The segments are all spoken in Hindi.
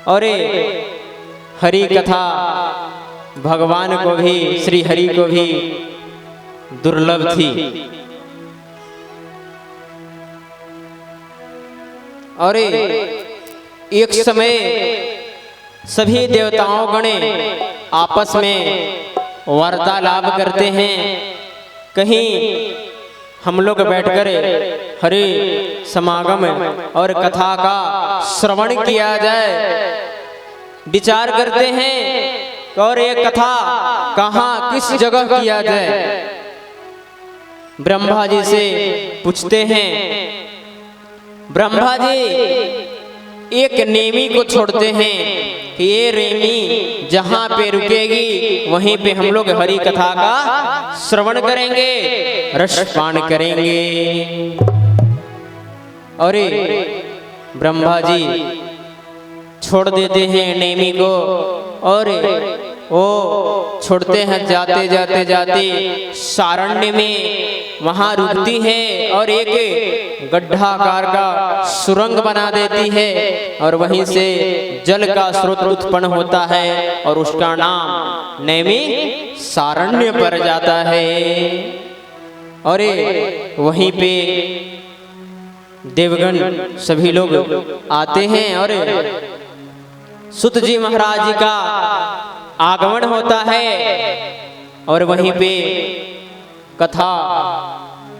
और हरि कथा भगवान को भी, श्री हरि को भी दुर्लभ थी। और एक समय सभी देवताओं गणे आपस में वार्तालाप करते हैं, कहीं हम लोग बैठकर हरि समागम और कथा का श्रवण किया जाए। विचार करते हैं और ये कथा कहाँ किस जगह किया जाए। ब्रह्मा जी से पूछते हैं। ब्रह्मा जी एक नेमी को छोड़ते हैं कि ये रेमी जहां पे रुकेगी वहीं पे हम लोग हरि कथा का श्रवण करेंगे, रसपान करेंगे। और ब्रह्मा जी छोड़ देते हैं नेमी को और वो छोड़ते हैं। जाते जाते जाते सारण्य में वहां रुकती है और एक गड्ढाकार का सुरंग बना देती है और वहीं से जल का स्रोत उत्पन्न होता है और उसका नाम नैमी सारण्य पर जाता है। और वहीं पे देवगण सभी लोग आते हैं और सुत जी महाराज जी का आगमन होता है और वहीं पे कथा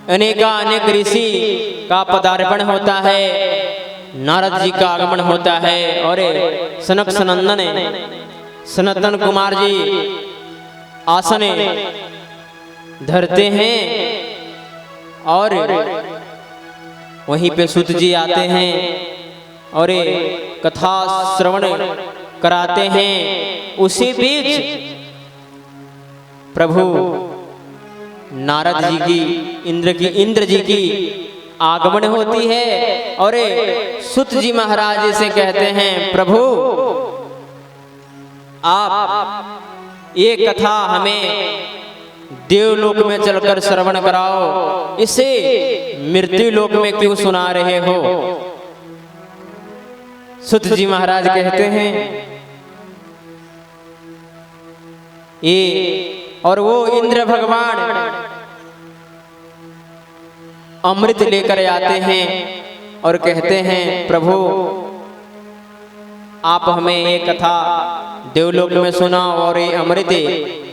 अनेक ऋषि का पदार्पण होता है, नारद जी का आगमन होता है और सनक सनंदन सनातन कुमार जी आसन धरते हैं और वहीं पे सुत जी आते हैं और कथा श्रवण कराते हैं। उसी बीच प्रभु नारद जी की इंद्र जी की आगमन होती है और सुत जी महाराज जी से कहते हैं, प्रभु आप ये कथा हमें देवलोक में चलकर श्रवण कराओ, इसे मृत्यु लोक में क्यों सुना रहे हो। सुत जी महाराज कहते हैं ये, और वो इंद्र भगवान अमृत लेकर आते हैं और कहते हैं, प्रभु आप हमें ये कथा देवलोक में सुनाओ और ये अमृत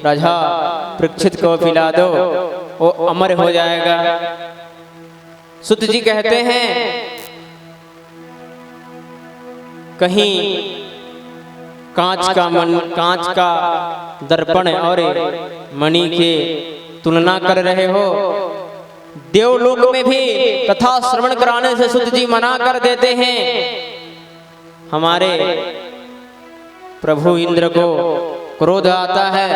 राजा परीक्षित को पिला दो, वो अमर हो जाएगा। सुत जी कहते हैं, कहीं कांच का दर्पण और मणि के तुलना कर रहे हो। देवलोक में भी कथा श्रवण कराने से सुत जी मना कर देते हैं। हमारे प्रभु इंद्र को क्रोध आता है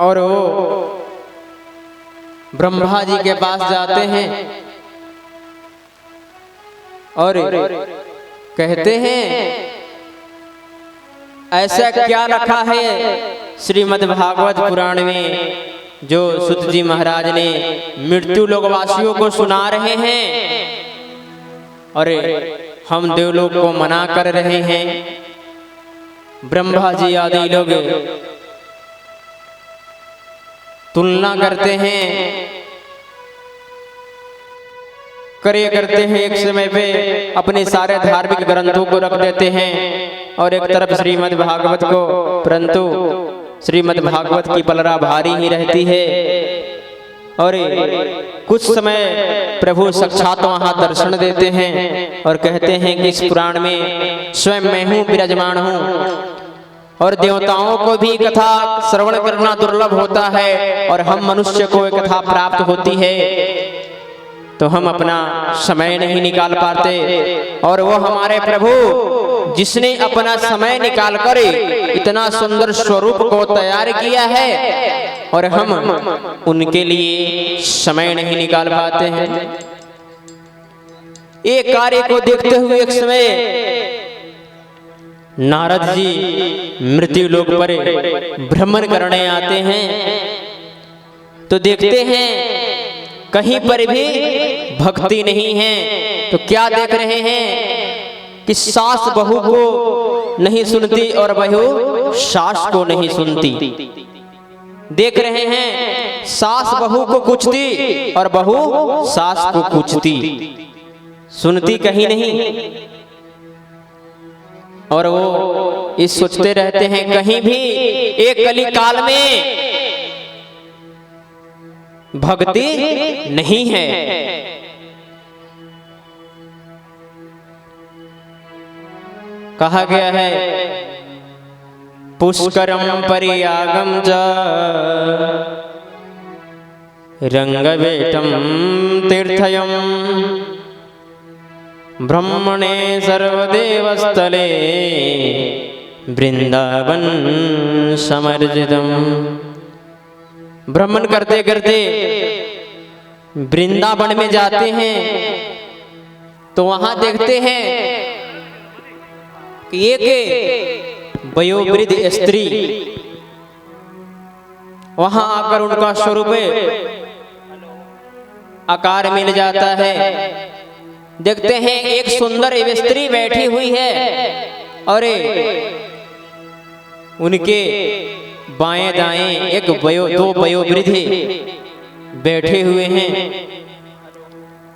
और वो ब्रह्मा जी के पास जाते हैं और कहते हैं, ऐसा क्या रखा है श्रीमद् भागवत पुराण में जो सुत जी महाराज ने मृत्यु लोकवासियों को सुना रहे हैं और हम देवलोक को मना कर रहे हैं। ब्रह्मा जी आदि लोग तुलना करते हैं, करते हैं। एक समय पे अपने सारे धार्मिक ग्रंथों को रख देते हैं और एक तरफ श्रीमद् भागवत को, परंतु श्रीमद् भागवत की पलरा भारी ही रहती है। और कुछ समय प्रभु साक्षात वहां दर्शन देते हैं और कहते हैं कि इस पुराण में स्वयं मैं हूँ, विराजमान हूँ और देवताओं को भी कथा श्रवण करना दुर्लभ होता है और हम मनुष्य को कथा प्राप्त होती है तो हम अपना समय नहीं निकाल पाते। और वो हमारे प्रभु जिसने अपना समय निकाल कर इतना सुंदर स्वरूप को तैयार किया है और हम उनके लिए समय नहीं निकाल पाते हैं। एक कार्य को देखते हुए एक समय नारद जी मृत्यु लोक पर भ्रमण करने आते हैं तो देखते हैं कहीं पर भी भक्ति नहीं है, तो क्या देख रहे हैं कि सास बहू को नहीं सुनती और बहू सास को नहीं सुनती। देख रहे हैं सास बहू को कुचती और बहू सास को कुचती, सुनती कहीं नहीं। और वो इस सोचते रहते हैं कहीं भी एक कली काल में भक्ति नहीं है। कहा गया है पुष्करम परियागम च रंगवेटम तीर्थयम ब्रह्मणे सर्वदेवस्थले वृंदावन समर्जितम। भ्रमण करते करते वृंदावन में जाते हैं तो वहां देखते हैं कि एक वयोवृद्ध स्त्री वहां आकर उनका स्वरूप आकार मिल जाता है। देखते हैं एक सुंदर स्त्री बैठी हुई है और उनके बाएं दाएं दो वयोवृद्ध बैठे हुए हैं।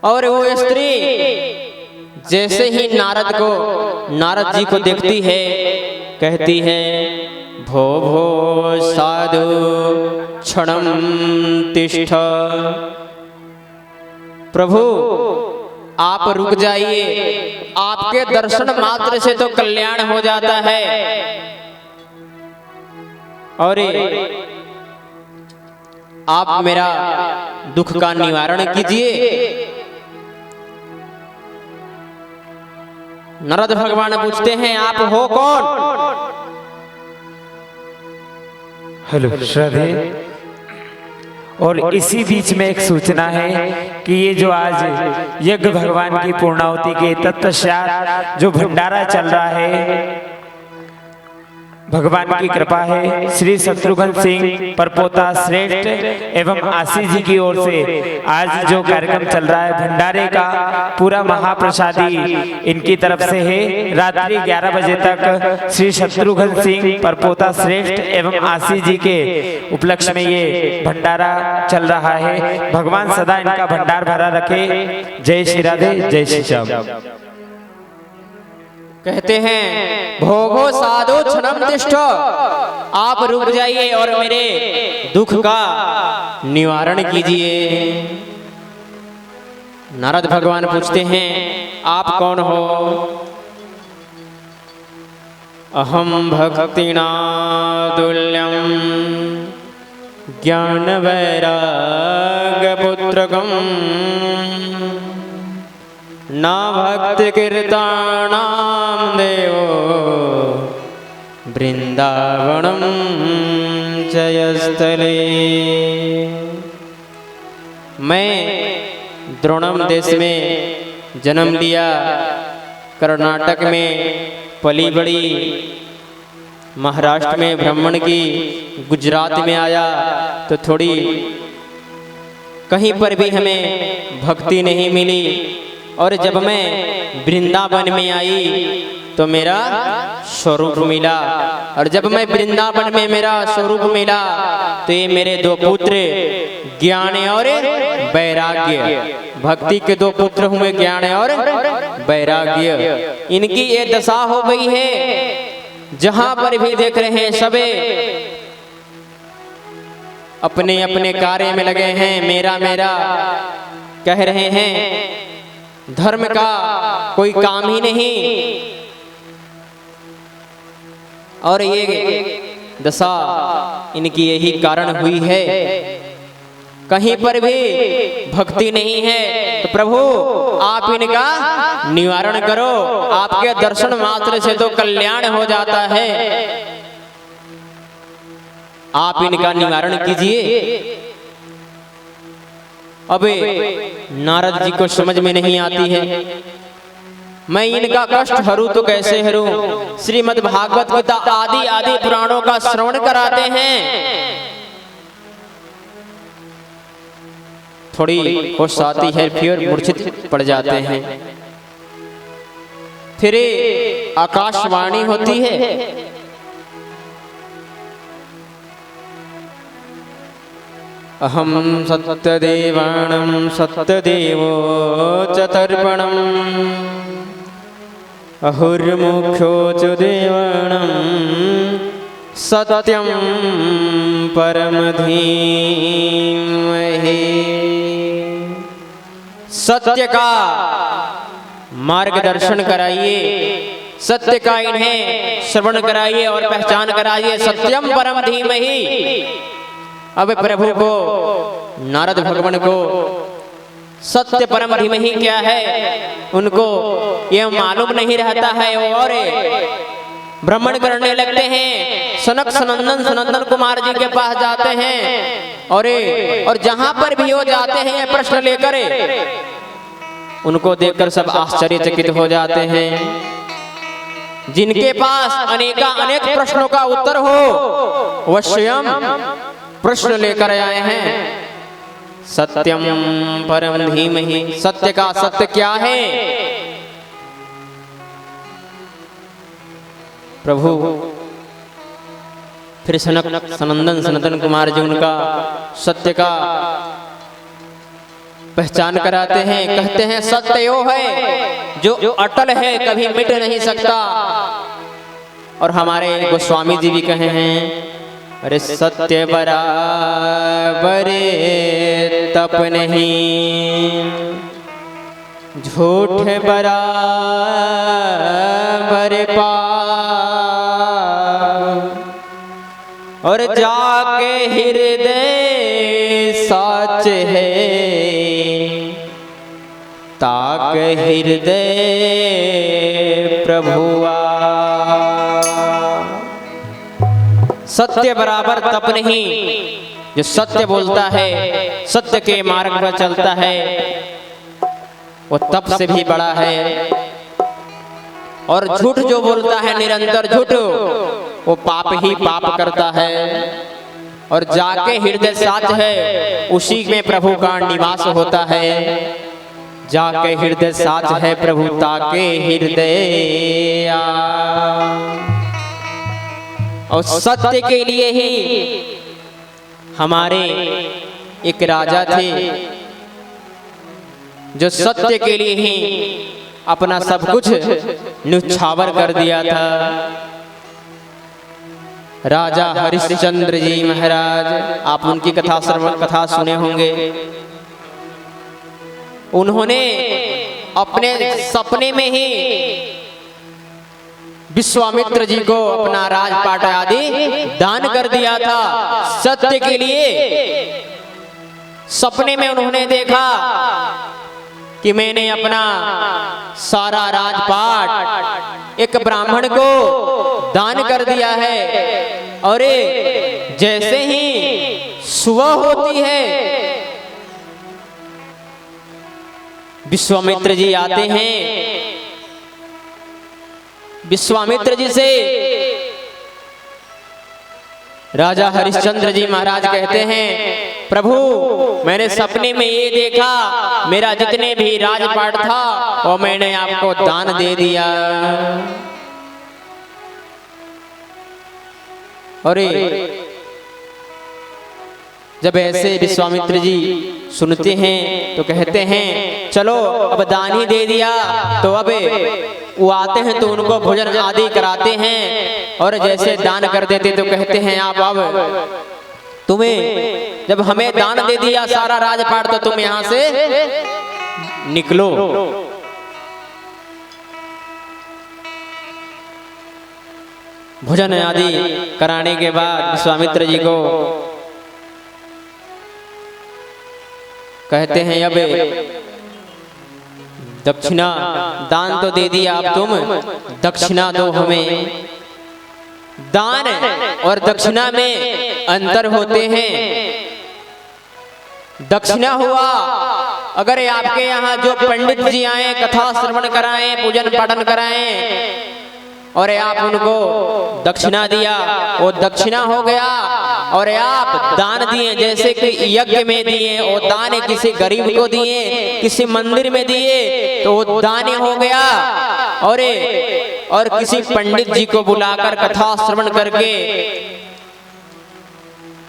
और वो स्त्री जैसे ही नारद जी को देखती है कहती है भो भो साधु क्षणम तिष्ठ। प्रभु आप रुक जाइए, आपके दर्शन मात्र से तो कल्याण हो जाता है। और आप मेरा दुख का निवारण कीजिए। नारद भगवान पूछते हैं आप हो कौन? हेलो श्रद्धे। और इसी बीच में एक सूचना है कि ये जो आज यज्ञ भगवान की पूर्णाहुति के तत्पश्चात जो भंडारा चल रहा है, भगवान की कृपा है, श्री शत्रुघ्न सिंह परपोता श्रेष्ठ एवं आशीष जी की ओर से आज जो कार्यक्रम चल रहा है भंडारे का पूरा महाप्रसादी इनकी तरफ से है। रात्रि 11 बजे तक श्री शत्रुघ्न सिंह परपोता श्रेष्ठ एवं आशीष जी के उपलक्ष्य में ये भंडारा चल रहा है। भगवान सदा इनका भंडार भरा रखे। जय श्री राधे, जय श्री श्याम। कहते हैं भोगो साधु क्षणम तिष्ठ, आप रुक जाइए और मेरे दुख का निवारण कीजिए। नारद भगवान पूछते हैं आप कौन हो? अहम भक्तिना तुल्यम ज्ञान वैराग्य पुत्रकम ना भक्ति कीर्तनाम देवो वृंदावनम जयस्थले। मैं द्रोणम देश में जन्म लिया, कर्नाटक में पली बड़ी, महाराष्ट्र में भ्रमण की, गुजरात में आया तो थोड़ी कहीं पर भी हमें भक्ति नहीं मिली। और जब मैं वृंदावन में आई तो मेरा स्वरूप मिला। और जब मैं वृंदावन में मेरा स्वरूप मिला तो ये मेरे दो पुत्र ज्ञान और वैराग्य, भक्ति के दो पुत्र हुए ज्ञान और वैराग्य। इनकी ये दशा हो गई है जहां पर भी देख रहे हैं सबे अपने अपने कार्य में लगे हैं, मेरा मेरा कह रहे हैं, धर्म का कोई काम ही नहीं। और ये दशा इनकी यही कारण हुई है, कहीं पर भी भक्ति नहीं है। तो प्रभु आप इनका निवारण करो, आपके दर्शन मात्र से तो कल्याण हो जाता है, आप इनका निवारण कीजिए। अबे नारद जी को समझ में नहीं आती है, मैं इनका कष्ट हरू तो कैसे हरू? श्रीमद् भागवत गीता आदि आदि पुराणों का श्रवण कराते हैं, थोड़ी होश आती है फिर मूर्छित पड़ जाते हैं। फिर आकाशवाणी होती है। अहम सत्यदेवाणं सत्यदेवो च तर्पणम् अहुर्मुख्यो च देवाणं सत्यं परम धीमहि। सत्य का मार्गदर्शन कराइए, सत्य का इन्हें श्रवण कराइए और पहचान कराइए। सत्यम परम धीमहि। अब प्रभु को, नारद भगवान को सत्य परम धीमहि क्या है उनको यह मालूम नहीं रहता है और भ्रमण करने लगते हैं। सनक सनंदन कुमार जी के पास जाते हैं और जहां पर भी वो जाते हैं यह प्रश्न लेकर उनको देखकर सब आश्चर्यचकित हो जाते हैं। जिनके पास अनेक प्रश्नों का उत्तर हो वह स्वयं प्रश्न लेकर आए हैं। सत्यम परम धीमहि। सत्य का सत्य क्या है? प्रभु फिर सनंदन कुमार जी उनका सत्य का पहचान कराते हैं। कहते हैं सत्य यो है जो अटल है, कभी मिट नहीं सकता। और हमारे गोस्वामी जी भी कहे हैं, अरे सत्य बराबर तप नहीं, झूठ बराबर पाप, और जाके हृदय साच है, ताक हृदय प्रभुआ। सत्य बराबर तप नहीं। जो सत्य बोलता है, सत्य के मार्ग पर चलता है, वो तप से भी बड़ा है। और झूठ जो बोलता है, निरंतर झूठ, वो पाप ही पाप करता है। और जाके हृदय साच है, उसी में प्रभु का निवास होता है। जाके हृदय साच है प्रभु ताके हृदय। और सत्य के लिए ही हमारे एक राजा थे जो सत्य के लिए ही अपना सब कुछ न्यौछावर कर दिया था। राजा हरिश्चंद्र जी महाराज, आप उनकी कथा सुने होंगे। उन्होंने अपने सपने में ही विश्वामित्र जी को अपना राजपाट आदि दान कर दिया था। सत्य के लिए सपने में उन्होंने देखा कि मैंने अपना सारा राजपाट एक ब्राह्मण को दान कर दिया है। और जैसे ही सुबह होती है, विश्वामित्र जी आते हैं। विश्वामित्र जी से राजा हरिश्चंद्र जी महाराज कहते हैं, प्रभु मैंने सपने में ये देखा, मेरा जितने भी राजपाट था वो मैंने आपको दान दे दिया। और जब ऐसे विश्वामित्र जी सुनते हैं तो कहते हैं, चलो अब दान ही दे दिया तो अब वो आते हैं तो उनको भोजन आदि कराते हैं। और जैसे दान कर देते तो कहते हैं, आप अब तुम्हें जब हमें दान दे दिया सारा राजपाट तो तुम यहां से निकलो। भोजन आदि कराने के बाद विश्वामित्र जी को कहते हैं, अब दक्षिणा दान तो दे दिया, अब तुम दक्षिणा दो हमें। दान और दक्षिणा में अंतर होते हैं। दक्षिणा हुआ अगर आपके यहाँ जो पंडित जी आए, कथा श्रवण कराएं, पूजन पाठन कराएं और आप उनको दक्षिणा दिया, वो दक्षिणा हो गया। और आप दान दिए, जैसे कि यज्ञ में दिए, वो दान किसी गरीब को दिए, किसी मंदिर में दिए तो वो दान हो गया। और किसी पंडित जी को बुलाकर कथा श्रवण करके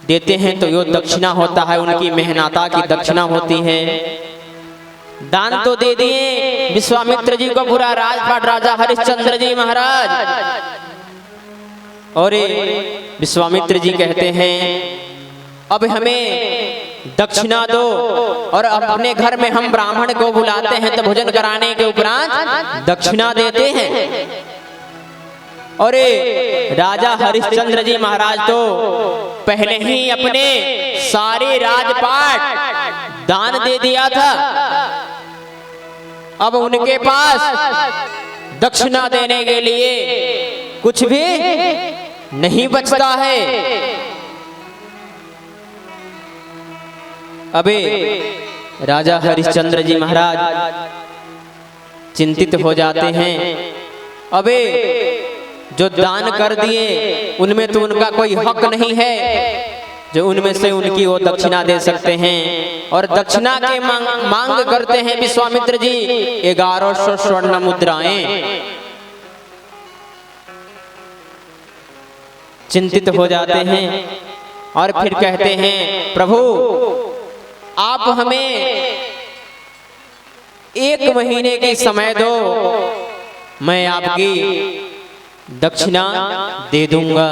देते हैं तो यो दक्षिणा होता है, उनकी मेहनता की दक्षिणा होती है। दान तो दे दिए विश्वामित्र जी को पूरा राजपाट राजा हरिश्चंद्र जी महाराज, और विश्वामित्र जी कहते हैं अब हमें दक्षिणा दो, और अपने घर में हम ब्राह्मण को बुलाते हैं तो भोजन कराने के उपरांत दक्षिणा देते हैं। और राजा हरिश्चंद्र जी महाराज तो पहले ही अपने सारे राजपाट दान दे दिया था, अब उनके पास दक्षिणा देने के लिए कुछ भी नहीं बचता है। अबे राजा हरिश्चंद्र जी महाराज चिंतित हो जाते हैं। अबे जो दान कर दिए उनमें तो उनका कोई हक नहीं है जो उनमें से उनकी वो दक्षिणा दे सकते हैं, और दक्षिणा के मांग करते हैं विश्वामित्र जी 1100 स्वर्ण मुद्राएं। चिंतित हो जाते हैं और फिर कहते हैं प्रभु आप हमें 1 महीने की समय दो, मैं आपकी दक्षिणा दे दूंगा।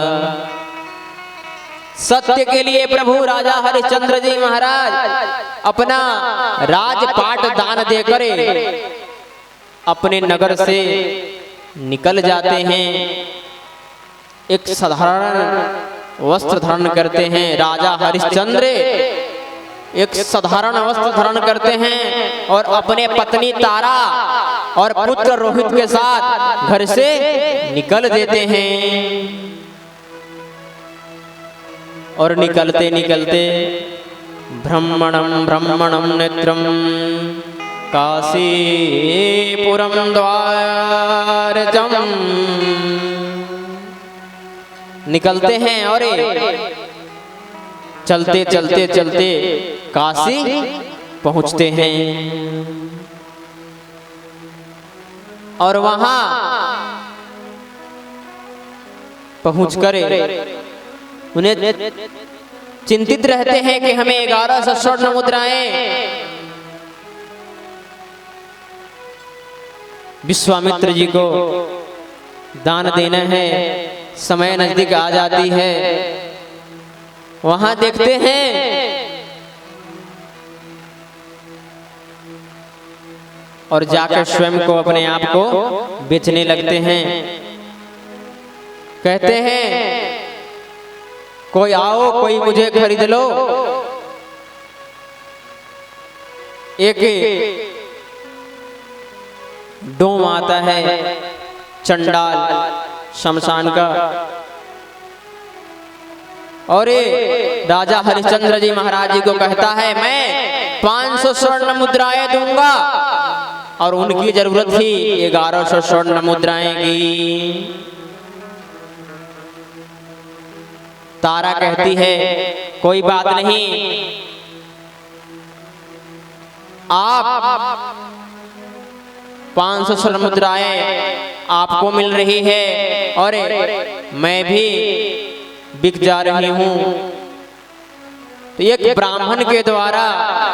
सत्य के लिए प्रभु राजा हरिश्चंद्र जी महाराज अपना राजपाट दान देकर अपने नगर से निकल जाते हैं। एक साधारण वस्त्र धारण करते हैं राजा हरिश्चंद्र, एक साधारण वस्त्र धारण करते हैं और अपने पत्नी तारा और पुत्र रोहित के साथ घर से निकल देते हैं। और निकलते निकलते ब्रह्मणं ब्रह्मणं नेत्रं काशीपुरं द्वारजं निकलते हैं और चलते चलते चलते काशी पहुंचते हैं। और वहां पहुंचकर उन्हें चिंतित रहते हैं कि हमें 1100 स्वर्ण मुद्राएं विश्वामित्र जी को दान देना है। समय नजदीक आ जाती है। वहां देखते हैं और जाकर स्वयं को अपने आप को बेचने लगते हैं। कहते हैं कोई आओ, कोई मुझे खरीद लो। एक डोम आता है चंडाल शमशान का, और राजा हरिश्चंद्र जी महाराज जी को कहता है मैं 500 स्वर्ण मुद्राएं दूंगा, और उनकी जरूरत थी 1100 स्वर्ण मुद्राएं की। तारा कहती है कोई बात नहीं, आप 500 स्वर्ण मुद्राएं आपको मिल रही है और मैं भी बिक जा रही हूं। तो एक ब्राह्मण के द्वारा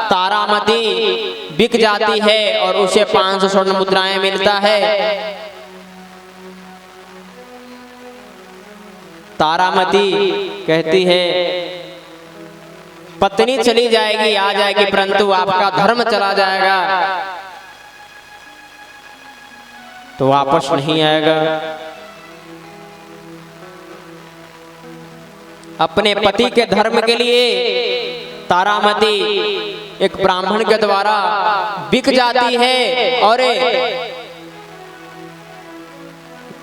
तारामती बिक जाती है और उसे 500 स्वर्ण मुद्राएं मिलता है। तारामती कहती है पत्नी चली जाएगी, आ जाएगी, परंतु आपका धर्म चला जाएगा तो वापस नहीं आएगा। अपने पति के धर्म के लिए तारामती एक ब्राह्मण के द्वारा बिक जाती है और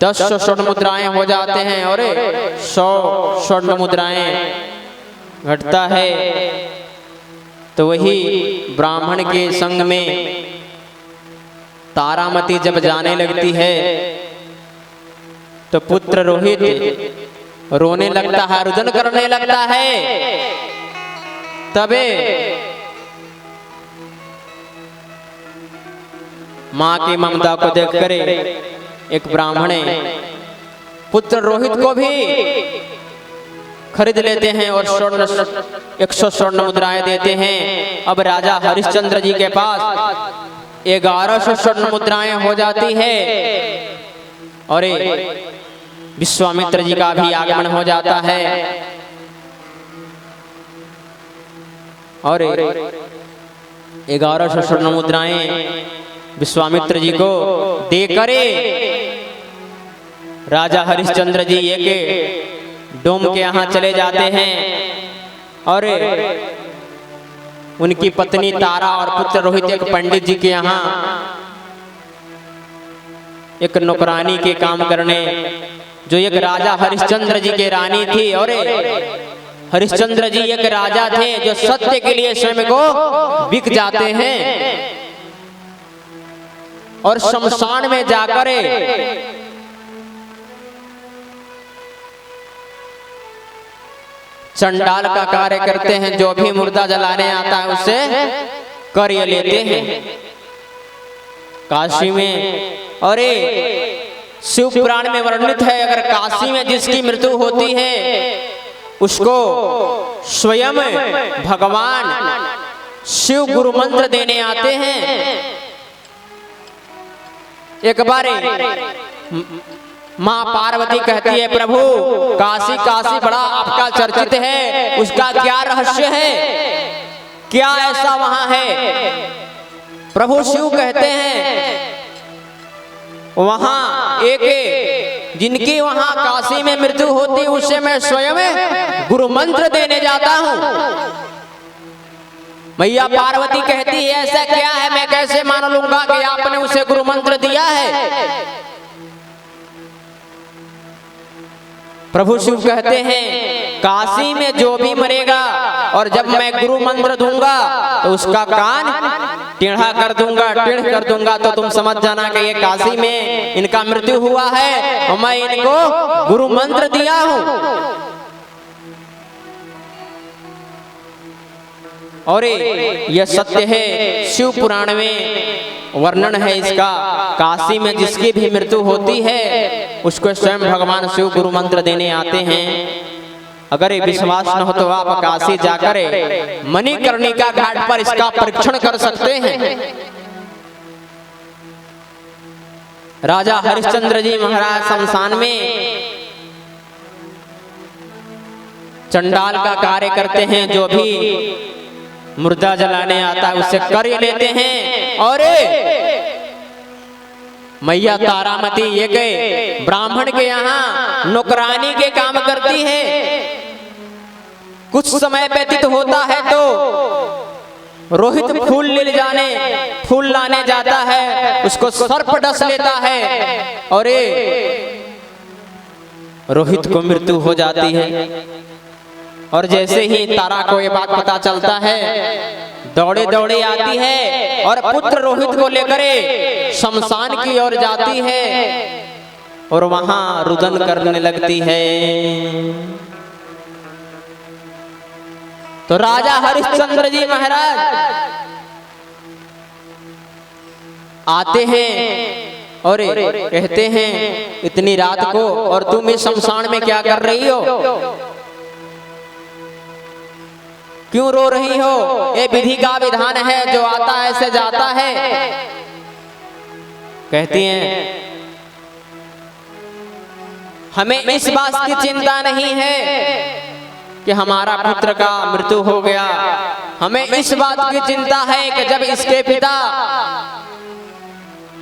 10 स्वर्ण मुद्राएं हो जाते हैं और 100 स्वर्ण मुद्राएं घटता है। तो वही ब्राह्मण के संग में तारामती जब जाने लगती है तो पुत्र रोहित रोने लगता है, रुदन करने लगता है। तबे मां की ममता को देखकर एक ब्राह्मण पुत्र रोहित को भी खरीद लेते हैं और 100 स्वर्ण मुद्राएं देते हैं। अब राजा हरिश्चंद्र जी के पास 1100 स्वर्ण मुद्राएं हो जाती है और विश्वामित्र जी का भी आगमन हो जाता है और 1100 स्वर्ण मुद्राएं विश्वामित्र जी को देकर राजा हरिश्चंद्र जी एक डोम के यहाँ चले जाते हैं और उनकी पत्नी तारा और पुत्र रोहित एक पंडित जी के यहाँ एक नौकरानी के काम करने, जो एक राजा हरिश्चंद्र जी के रानी थी और हरिश्चंद्र जी एक राजा थे जो सत्य के लिए स्वयं को बिक जाते हैं और शमशान में जाकर चंडाल का कार्य करते हैं। जो भी मुर्दा जलाने आता है उससे कार्य लेते हैं। काशी में और शिव पुराण में वर्णित है, अगर काशी में जिसकी मृत्यु होती है उसको स्वयं भगवान शिव गुरु मंत्र देने आते हैं। एक बार माँ पार्वती कहती है, प्रभु काशी काशी बड़ा आपका चर्चित है, उसका क्या रहस्य है, क्या ऐसा वहां है? प्रभु शिव कहते हैं वहां एक जिनकी वहां काशी में मृत्यु होती उसे मैं स्वयं गुरु मंत्र देने जाता हूं। मैया पार्वती कहती है ऐसा क्या है, मैं कैसे मान लूंगा कि आपने उसे गुरु मंत्र दिया है? प्रभु शिव कहते हैं काशी में जो भी मरेगा और जब मैं गुरु मंत्र दूंगा तो उसका कान टेढ़ा कर दूंगा, तो तुम समझ जाना कि ये काशी में इनका मृत्यु हुआ है और मैं इनको गुरु मंत्र दिया हूं। और यह सत्य है, शिव पुराण में वर्णन है इसका। काशी में जिसकी भी मृत्यु होती है उसको स्वयं भगवान शिव गुरु मंत्र देने आते हैं। अगर ये विश्वास न हो तो आप काशी जाकर मणिकर्णिका घाट पर इसका परीक्षण कर सकते हैं। राजा हरिश्चंद्र जी महाराज शमशान में चंडाल का कार्य करते हैं, जो भी मुर्दा जलाने आता है उससे कार्य लेते हैं। और मैया तारामती ये गए ब्राह्मण के यहाँ नौकरानी के काम करती है। कुछ समय व्यतीत होता है तो रोहित फूल लाने जाता है, उसको सर्प डस लेता है और रोहित को मृत्यु हो जाती है। और जैसे ही तारा को ये बात पता चलता है दौड़े दौड़े आती है और पुत्र रोहित को लेकर शमशान की ओर जाती है और वहां रुदन करने लगती है। तो राजा हरिश्चंद्र जी महाराज आते हैं और कहते हैं इतनी रात को और तुम इस शमशान में क्या कर रही हो, क्यों रो रही हो? ये विधि का विधान है, जो आता है ऐसे जाता है। कहती हैं हमें इस बात की चिंता नहीं है कि हमारा पुत्र का मृत्यु हो गया, हमें इस बात की चिंता है कि जब इसके पिता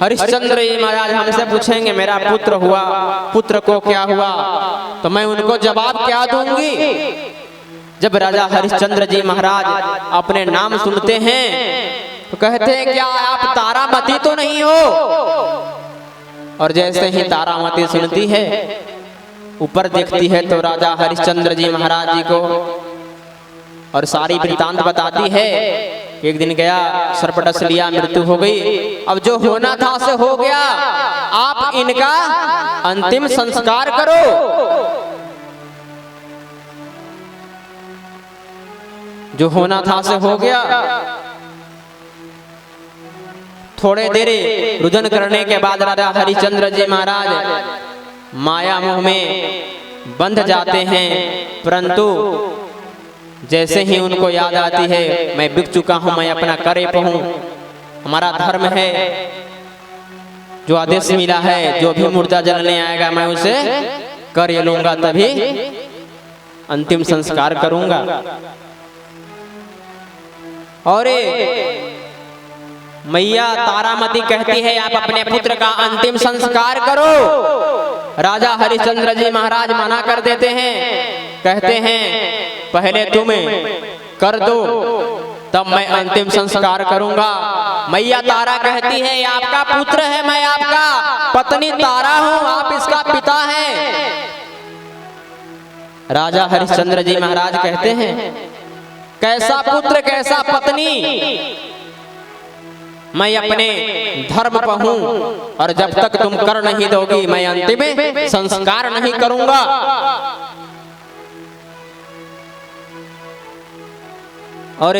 हरिश्चंद्र जी महाराज हमसे पूछेंगे मेरा पुत्र हुआ, पुत्र को क्या हुआ, तो मैं उनको जवाब क्या दूंगी? जब राजा हरिश्चंद्र जी महाराज अपने नाम सुनते हैं तो कहते हैं क्या आप तारामती तो नहीं हो? और जैसे ही तारामती सुनती है ऊपर देखती है तो राजा हरिश्चंद्र जी महाराज जी को और सारी वृत्तांत बताती है। एक दिन गया, सर्प डस लिया, मृत्यु हो गई, अब जो होना था से हो गया, आप इनका अंतिम संस्कार करो। जो होना था से हो गया। थोड़े देर रुदन करने के बाद राजा हरिश्चंद्र जी महाराज माया मोह में बंध जाते हैं। परंतु जैसे ही उनको याद आती है मैं बिक चुका हूं, मैं अपना करे पहूं, हमारा धर्म है, जो आदेश मिला है जो भी मुर्दा जलने आएगा मैं उसे कर लूंगा, तभी अंतिम संस्कार करूंगा। और मैया तारामती कहती है आप अपने पुत्र का अंतिम संस्कार करो। राजा हरिश्चंद्र जी महाराज मना कर देते हैं, कहते हैं पहले तुम कर दो तब मैं अंतिम संस्कार करूंगा। मैया तारा कहती है आपका पुत्र है, मैं आपका पत्नी तारा हूं, आप इसका पिता हैं। राजा हरिश्चंद्र जी महाराज कहते हैं कैसा पुत्र कैसा पत्नी, मैं अपने धर्म पर हूं और जब तक तुम कर नहीं दोगी मैं अंतिम संस्कार नहीं करूंगा। और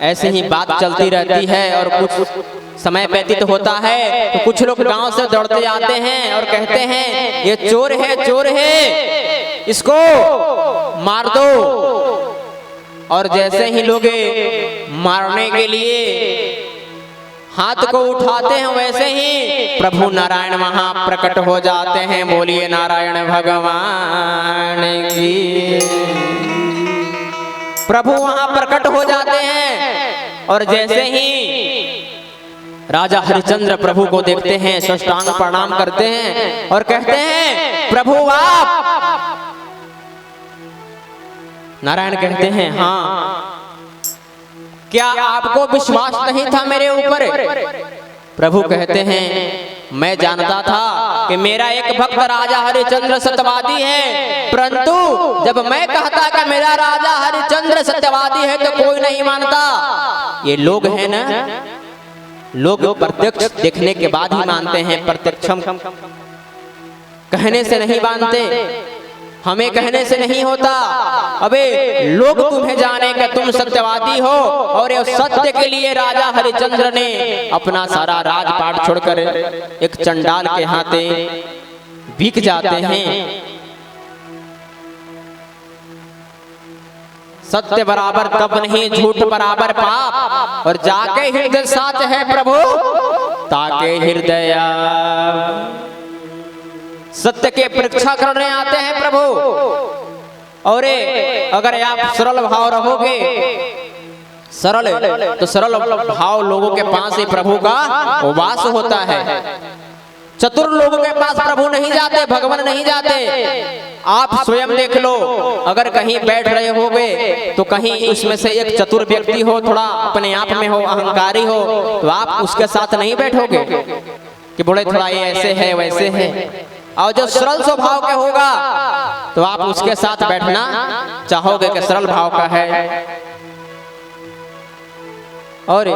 ऐसे ही बात चलती रहती है और कुछ समय व्यतीत होता है तो कुछ लोग गांव से दौड़ते आते हैं और कहते हैं ये चोर है, चोर है, इसको मार दो। और जैसे ही लोग मारने के लिए हाथ को उठाते हैं वैसे ही प्रभु नारायण वहां प्रकट हो जाते हैं। बोलिए नारायण भगवान की। प्रभु वहां प्रकट हो जाते हैं और जैसे ही राजा हरिश्चंद्र प्रभु को देखते हैं साष्टांग प्रणाम करते हैं और कहते हैं प्रभु आप। नारायण कहते हैं हाँ, क्या आपको विश्वास नहीं था मेरे ऊपर? प्रभु कहते हैं मैं जानता था कि मेरा एक भक्त राजा हरिश्चंद्र सत्यवादी है, परंतु जब मैं कहता कि मेरा राजा हरिश्चंद्र सत्यवादी है तो कोई नहीं मानता। ये लोग हैं ना, लोग प्रत्यक्ष देखने के बाद ही मानते हैं, प्रत्यक्षम कहने से नहीं मानते, हमें कहने से नहीं होता। अबे लोग तुम्हें जाने कि तुम सत्यवादी हो और ये सत्य के लिए राजा हरिश्चंद्र ने अपना सारा राजपाट छोड़कर एक चंडाल के हाथे बिक जाते हैं। सत्य बराबर तब नहीं, झूठ बराबर पाप, और जाके हृदय साथ है प्रभु ताके हृदय। सत्य के परीक्षा करने आते हैं प्रभु। और अगर आप सरल भाव रहोगे, सरल तो सरल भाव लोगों के पास ही प्रभु का वास होता है। चतुर लोगों के पास प्रभु नहीं जाते, भगवान नहीं जाते। आप स्वयं देख लो, अगर कहीं बैठ रहे होगे तो कहीं उसमें से एक चतुर व्यक्ति हो, थोड़ा अपने आप में हो, अहंकारी हो, तो आप उसके साथ नहीं बैठोगे कि बोले थोड़ा ये ऐसे है वैसे है। और जो सरल स्वभाव के होगा तो आप उसके साथ बैठना चाहोगे कि सरल भाव का है। और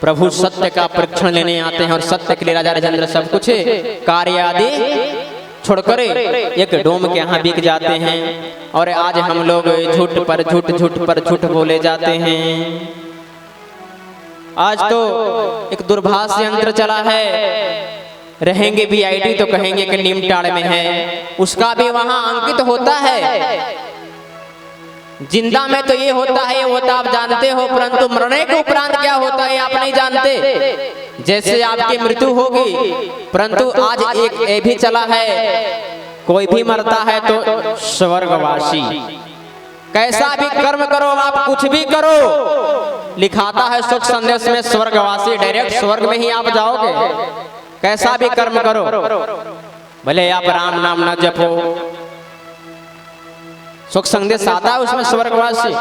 प्रभु सत्य का परीक्षण लेने आते हैं और सत्य के लिए राजा हरिश्चंद्र सब कुछ कार्य आदि छोड़कर एक डोम के यहाँ बिक जाते हैं। और आज हम लोग झूठ पर झूठ, झूठ पर झूठ बोले जाते हैं। आज तो एक दूरभाष यंत्र चला है, रहेंगे VID तो कहेंगे कि नीमटाड़ में है, उसका भी वहां अंकित होता है। जिंदा में तो ये होता है, ये होता आप जानते हो, परंतु मरने के उपरांत क्या होता है आप नहीं जानते। जैसे आपकी मृत्यु होगी, परंतु आज एक ये भी चला है, कोई भी मरता है तो स्वर्गवासी। कैसा भी कर्म करो आप, कुछ भी करो, लिखाता है सुख संदेश में स्वर्गवासी, डायरेक्ट स्वर्ग में ही आप जाओगे। कैसा भी कर्म करो, भले आप राम नाम न जपो, सुख संदेश आता है उसमें स्वर्गवासी।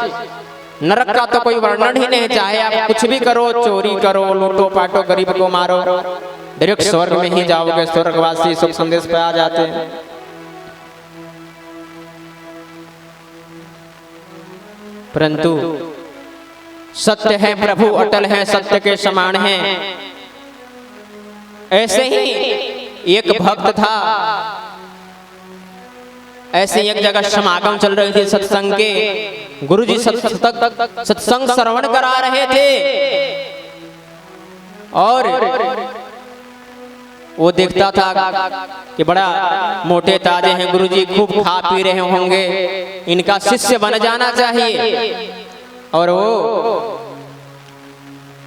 नरक का तो कोई वर्णन ही नहीं, चाहे आप कुछ भी करो, चोरी करो, लूटो पाटो, गरीब को मारो, डायरेक्ट स्वर्ग में ही जाओगे। स्वर्गवासी सुख संदेश पे आ जाते हैं। परंतु सत्य है प्रभु, अटल है, सत्य के समान है। ऐसे ही एक भक्त था, ऐसे एक जगह समागम चल रही थी सत्संग के, गुरुजी सत्संग श्रवण करा रहे थे और वो देखता था कि बड़ा मोटे ताजे हैं गुरुजी, खूब खा पी रहे होंगे, इनका शिष्य बन जाना चाहिए। और वो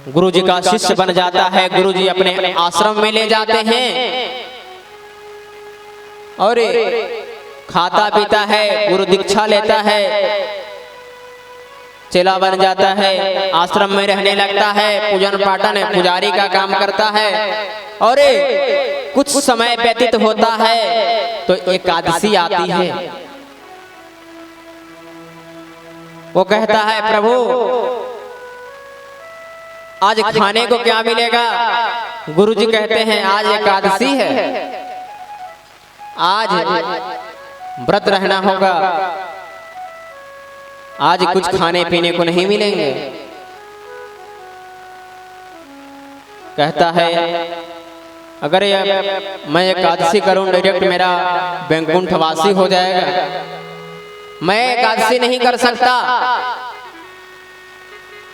गुरुजी का शिष्य बन जाता है। गुरुजी अपने आश्रम में ले जाते हैं और खाता पीता है, गुरु दीक्षा लेता है, चेला बन जाता है, आश्रम में रहने लगता है, पूजन पाठन पुजारी का काम करता है। और कुछ समय व्यतीत होता है तो एकादशी आती है। वो कहता है प्रभु आज खाने को क्या मिलेगा? गुरुजी कहते हैं आज एकादशी है, आज व्रत रहना होगा, आज कुछ खाने पीने को नहीं मिलेंगे। कहता है अगर मैं एकादशी करूं डायरेक्ट मेरा वैकुंठवासी हो जाएगा, मैं एकादशी नहीं कर सकता,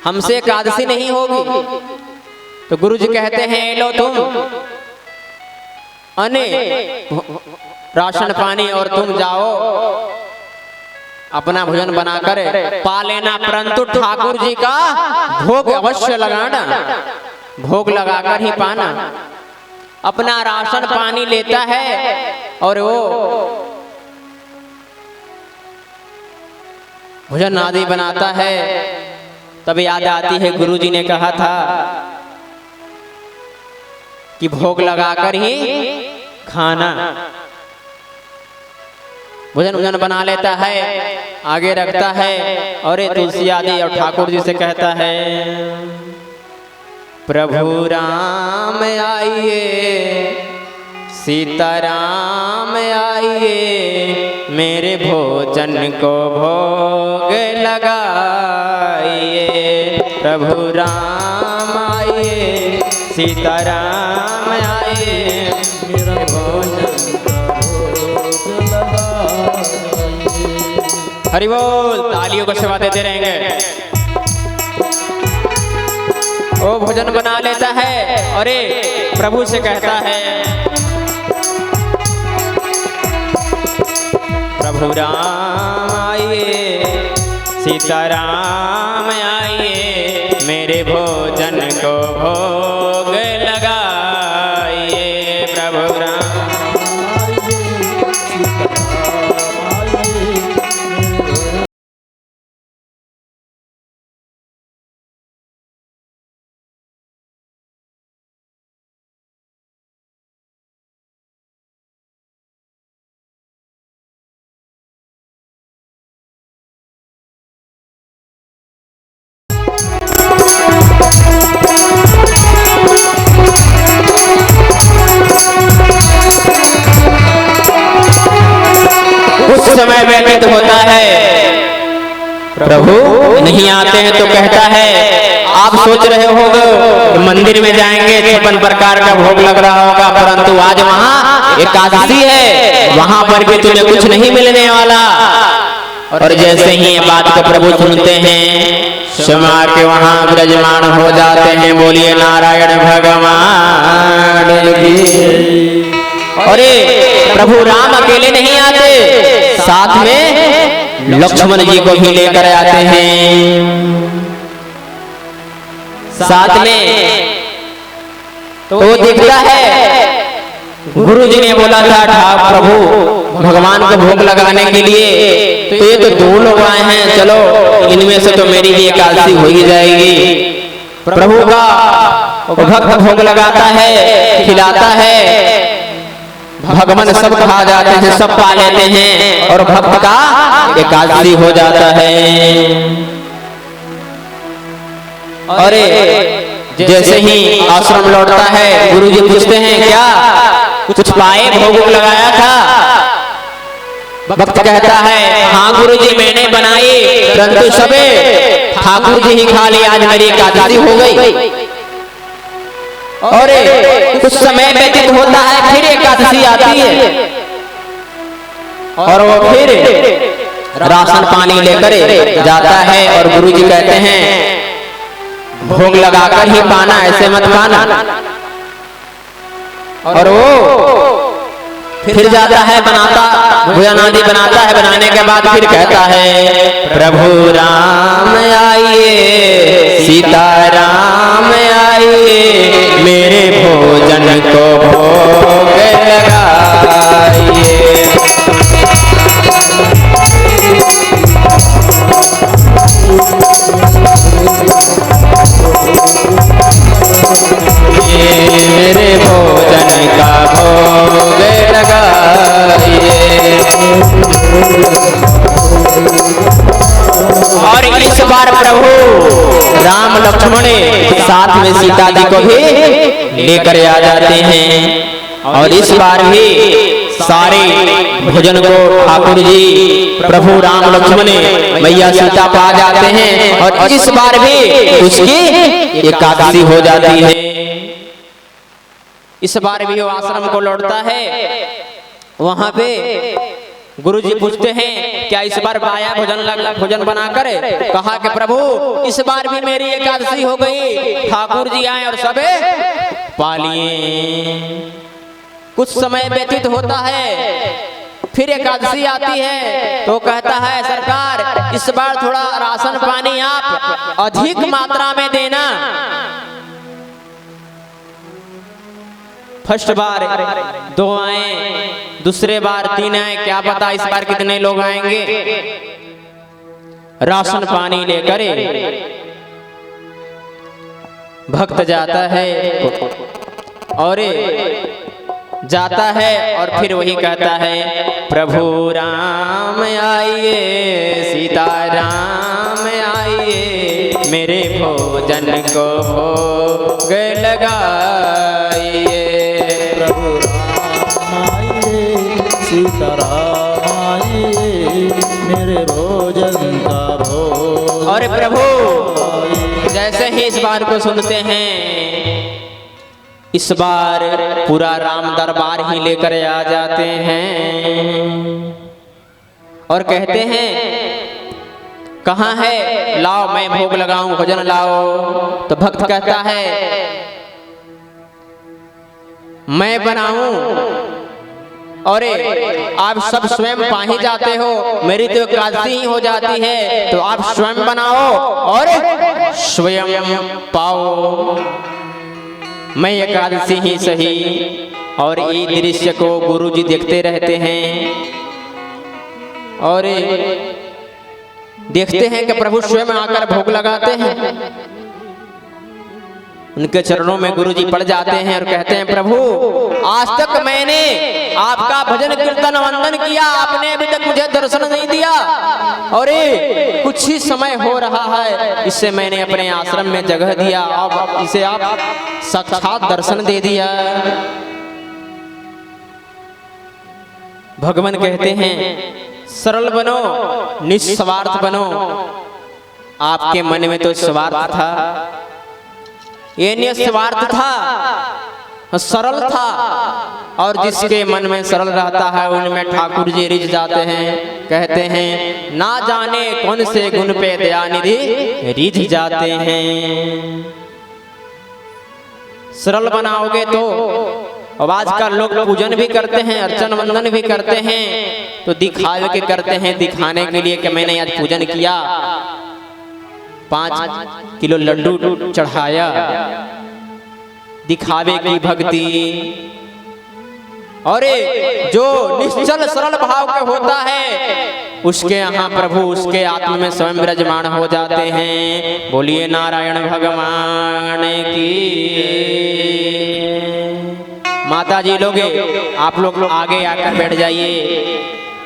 हमसे एकादशी नहीं होगी। तो गुरुजी कहते हैं लो तुम अने राशन पानी और तुम जाओ अपना भोजन बनाकर पा लेना, परंतु ठाकुर जी का भोग अवश्य लगाना, भोग लगाकर ही पाना। अपना राशन पानी लेता है और वो भोजन आदि बनाता है। तब याद आती है गुरुजी ने कहा था कि भोग लगाकर ही खाना। भोजन बना लेता है, आगे रखता है और ये तुलसी आदि और ठाकुर जी से कहता है प्रभु राम आइए, सीताराम आइए, मेरे भोजन को भोग लगाइए। प्रभु राम आइए, सीताराम आइए, मेरे भोजन हरि बोल। तालियों को सेवा देते रहेंगे। वो भोजन बना लेता है और प्रभु से कहता है प्रभु राम आइए, सीताराम आइए, मेरे भोजन को भोग लगाइए। प्रभु राम समय व्यतीत होता है, प्रभु नहीं आते हैं तो कहता है आप सोच रहे होगे मंदिर में जाएंगे 56 प्रकार का भोग लग रहा होगा, परंतु आज वहाँ एकादशी है, वहाँ पर भी तुम्हें कुछ नहीं मिलने वाला। और जैसे ही ये बात को प्रभु सुनते हैं, क्षमा के वहाँ विराजमान हो जाते हैं। बोलिए नारायण भगवान की। और प्रभु राम अकेले नहीं आते, साथ में लक्ष्मण जी को भी लेकर आते हैं साथ में। तो देखता है गुरु जी ने बोला था प्रभु भगवान को भोग लगाने के लिए, तो ये तो 2 लोग आए हैं, चलो इनमें से तो मेरी भी एकादशी हो ही जाएगी। प्रभु का भक्त भोग लगाता है, खिलाता है, भगवान सब खा जाते हैं, सब पा लेते हैं और भक्त का एकादशी हो जाता है। और जैसे ही आश्रम लौटता है, गुरुजी पूछते हैं क्या कुछ पाए, भोग लगाया था? भक्त कहता है हाँ गुरुजी मैंने बनाई, परंतु सबे ठाकुर जी ही खा लिए, आज मेरी एकादशी हो गई। और कुछ समय व्यतीत होता है, फिर एकादशी आती है और वो फिर राशन पानी लेकर जाता है। और गुरुजी कहते हैं भोग लगाकर ही पाना, ऐसे मत पाना। और वो फिर जाता है बनाता, भोजन आदि बनाता है, बनाने के बाद फिर कहता है प्रभु राम आइए, सीता राम आइए, मेरे भोजन को भोग लगाइए। मेरे भोजन का भोग लगाइए। और इस बार प्रभु राम लक्ष्मण साथ में सीता जी को भी लेकर आ जाते हैं। और इस बार भी सारे भोजन को ठाकुर जी प्रभु राम लक्ष्मण मैया सीता पा जाते हैं। और इस बार भी उसकी एकादशी हो जाती है। इस बार भी वो आश्रम को लौटता है। वहां पे गुरुजी पूछते हैं क्या इस बार पाया भोजन बनाकर? कहा कि प्रभु इस बार भी मेरी एकादशी हो गई। ठाकुर जी आए और सबे पालिए। कुछ समय व्यतीत होता है, फिर एकादशी आती है तो कहता है सरकार इस बार थोड़ा राशन पानी आप अधिक मात्रा में देना। फर्स्ट बार 2 आए, दूसरे बार 3 आए, क्या पता इस बार कितने लोग आएंगे। राशन पानी लेकर भक्त जाता है और फिर वही कहता है प्रभु राम आइए, सीता राम आइए, मेरे भोजन को भोग लगाइए। प्रभु राम आइए, सीता राम आइए, मेरे भोजन का भोग। और प्रभु जैसे ही इस बात को सुनते हैं, इस बार पूरा राम दरबार ही लेकर आ जाते हैं और कहते हैं कहाँ है, लाओ मैं भोग लगाऊं, भोजन लाओ। तो भक्त कहता है मैं बनाऊं और आप सब स्वयं पा ही जाते हो, मेरी तो एकादशी ही हो जाती है, तो आप स्वयं बनाओ और स्वयं पाओ। मैं एकादशी ही सही। और ये दृश्य को गुरुजी देखते रहते हैं और देखते हैं कि प्रभु स्वयं आकर भोग लगाते हैं। उनके चरणों में गुरुजी पड़ जाते हैं और कहते हैं प्रभु आज तक मैंने आपका भजन कीर्तन वंदन किया, आपने अभी तक मुझे दर्शन नहीं दिया और कुछ ही समय हो रहा है इससे मैंने अपने आश्रम में जगह दिया, अब इसे आप साक्षात दर्शन दे दिया। भगवान कहते हैं सरल बनो, निस्वार्थ बनो। आपके मन में तो स्वार्थ था, ये निस्वार्थ था, सरल था। और जिसके मन में सरल रहता है उनमें ठाकुर जी रिझ जाते हैं। कहते हैं ना जाने कौन से गुण पे दयानिधि रिझ जाते हैं। सरल बनाओगे तो, अब आजकल लोग पूजन भी करते हैं, अर्चन वंदन भी करते हैं, तो दिखावे के करते हैं, दिखाने के लिए कि मैंने आज पूजन किया, 5 किलो लड्डू चढ़ाया, दिखावे की भक्ति। और जो निश्चल सरल भाव के होता है उसके यहाँ प्रभु उसके आत्मा में स्वयं विराजमान हो जाते हैं। बोलिए नारायण भगवान की। माता जी लोग आप लोग आगे आकर बैठ जाइए,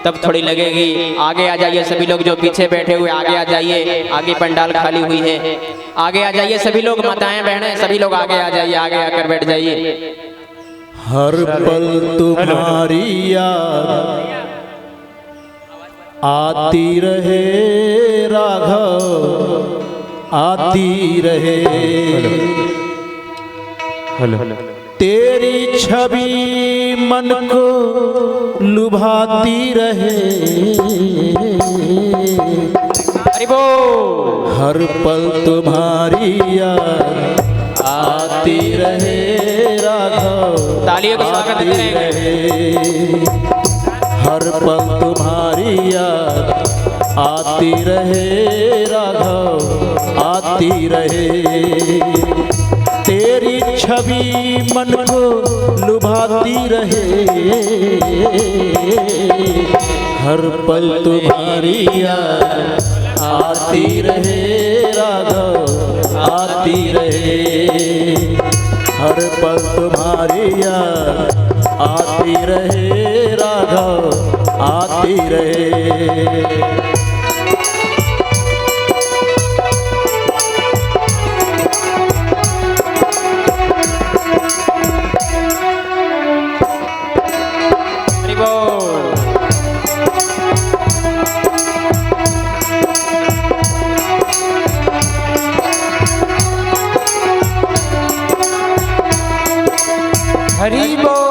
तब थोड़ी लगेगी। आगे आ जाइए सभी लोग, जो पीछे बैठे हुए आगे आ जाइए, आगे पंडाल खाली हुई है, आगे आ जाइए सभी लोग, माताएं बहनें सभी लोग आगे आ जाइए, आगे आकर बैठ जाइए। हर पल तुम्हारी याद आती रहे राघव, आती रहे। हेलो तेरी छवि मन को लुभाती रहे। हरि बोल। हर पल तुम्हारी याद आती रहे राघव, तालियों का स्वागत आती करेंगे। रहे। हर पल तुम्हारी याद आती रहे राघव, आती रहे। तेरी छवि मन को लुभाती रहे, हर पल तुम्हारी याद आती रहे राघव, आती रहे। हर पल तुम्हारी याद आती रहे राघव, आती रहे। हरि बोल।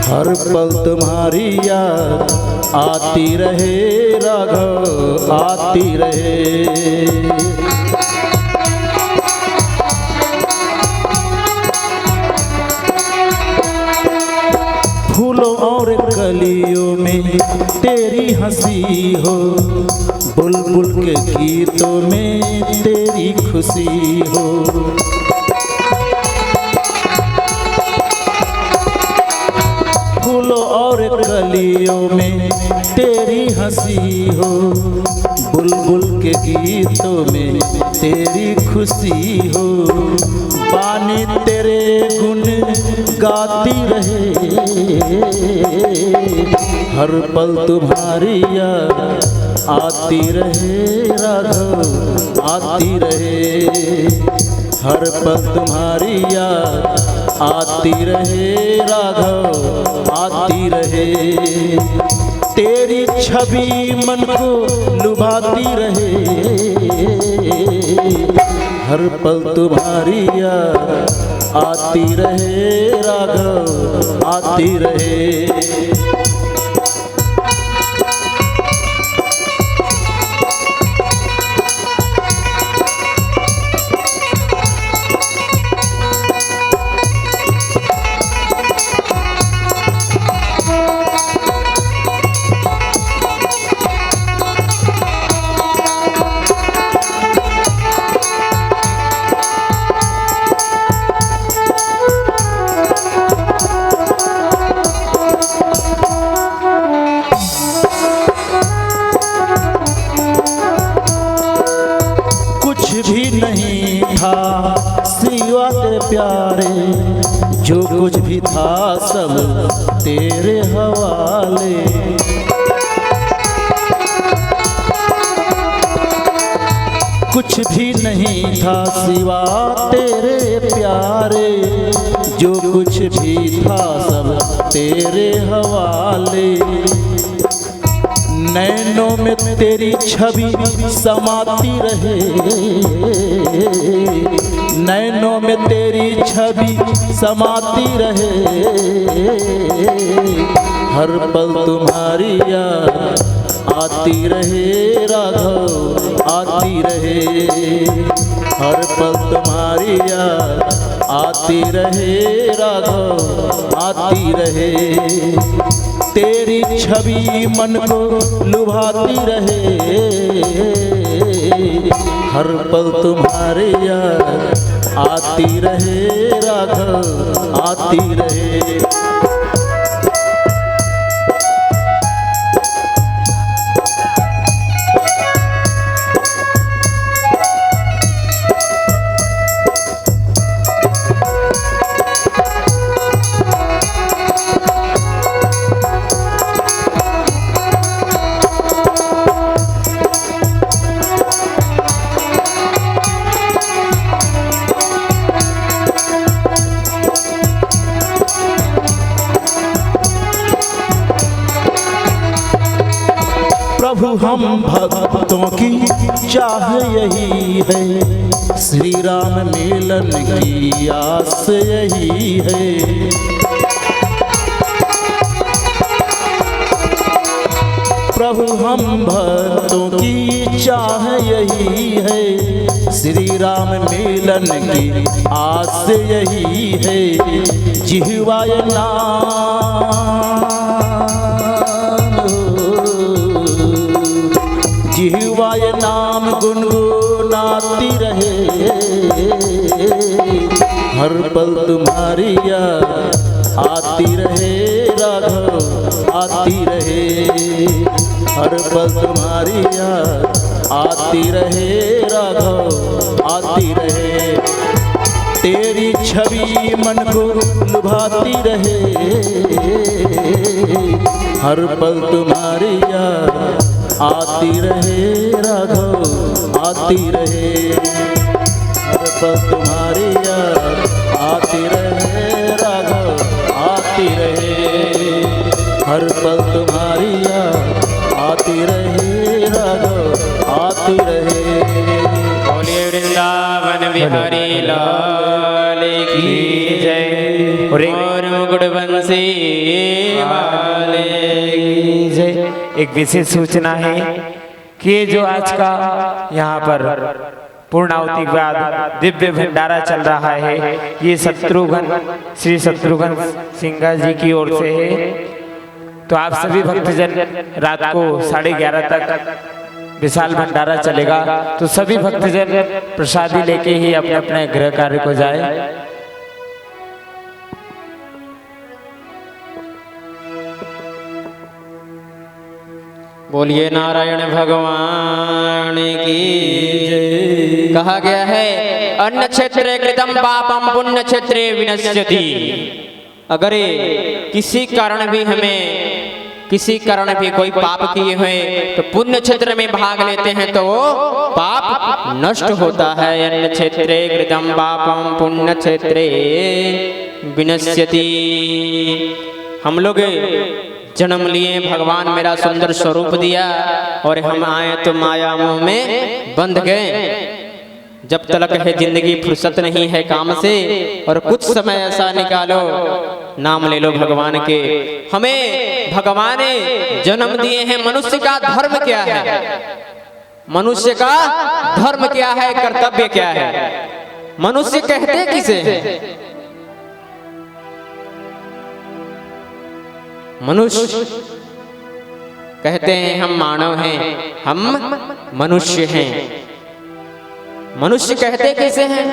हर पल तुम्हारी याद आती रहे राघव, आती रहे। फूलों और कलियों में तेरी हंसी हो, बुलबुल के गीतों में तेरी खुशी हो। फूलों और कलियों में तेरी हंसी हो, बुलबुल के गीतों में तेरी खुशी हो। बानी तेरे गुण गाती रहे, हर पल तुम्हारी याद आती रहे राघव, आती रहे। हर पल तुम्हारी याद आती रहे राघव, आती रहे। तेरी छवि मन को लुभाती रहे, हर पल तुम्हारी याद आती रहे राघव, आती रहे। भी नहीं था सिवा तेरे प्यारे, जो कुछ भी था सब तेरे हवाले। कुछ भी नहीं था सिवा तेरे प्यारे, जो कुछ भी था सब तेरे हवाले। नैनों में तेरी छवि समाती रहे, नैनों में तेरी छवि समाती रहे। हर पल तुम्हारी याद आती रहे राघव, आती रहे। हर पल तुम्हारी याद आती रहे राघव, आती रहे। तेरी छवि मन को लुभाती रहे, हर पल तुम्हारी याद आती रहे राघव, आती रहे। प्रभु हम भक्तों की चाह यही है, श्री राम मिलन की आस यही है। प्रभु हम भक्तों की चाह यही है, श्री राम मिलन की आस यही है। जिह्वाय जिह्वाय नाम गुनगुनाती रहे, हर पल तुम्हारी याद आती रहे राघव, आती रहे। हर पल तुम्हारी याद आती रहे राघव, आती रहे। तेरी छवि मन को लुभाती रहे, हर पल तुम्हारी याद आती रहे राघव, आती रहे। हर पल तुम्हारी याद आती रहे राघव, आती रहे। हर पल तुम्हारी याद आती रहे राघव, आती रहे। बोलिए वृंदावन बिहारी लाल की जय, और मुकुट बंसी वाले की जय। एक विशेष सूचना है कि ये जो आज का यहाँ पर पूर्णाहुति के बाद दिव्य भंडारा चल रहा है, ये शत्रुघ्न श्री शत्रुघ्न सिंह जी की ओर से है। तो आप सभी भक्तजन रात को 11:30 तक विशाल भंडारा चलेगा, तो सभी भक्तजन प्रसादी लेके ही अपने अपने गृह कार्य को जाए। बोलिए नारायण भगवान की जय। कहा गया है अन्न क्षेत्रे कृतम पापम पुण्य क्षेत्रे विनश्यति। अगर किसी कारण भी कोई पाप किए हुए तो पुण्य क्षेत्र में भाग लेते हैं तो वो पाप नष्ट होता है। अन्न क्षेत्रे कृतम पापम पुण्य क्षेत्रे विनश्यति। हम लोग जन्म लिए, भगवान मेरा सुंदर स्वरूप दिया और हम आए तो माया मोह में बंध गए। जब तलक है जिंदगी फुर्सत नहीं है काम से, और कुछ समय ऐसा निकालो नाम ले लो भगवान के। हमें भगवान ने जन्म दिए हैं। मनुष्य का धर्म क्या है? मनुष्य का धर्म क्या है? कर्तव्य क्या है? मनुष्य कहते किसे हैं? मनुष्य कहते हैं हम मानव हैं, हम मनुष्य हैं। मनुष्य कहते कैसे हैं?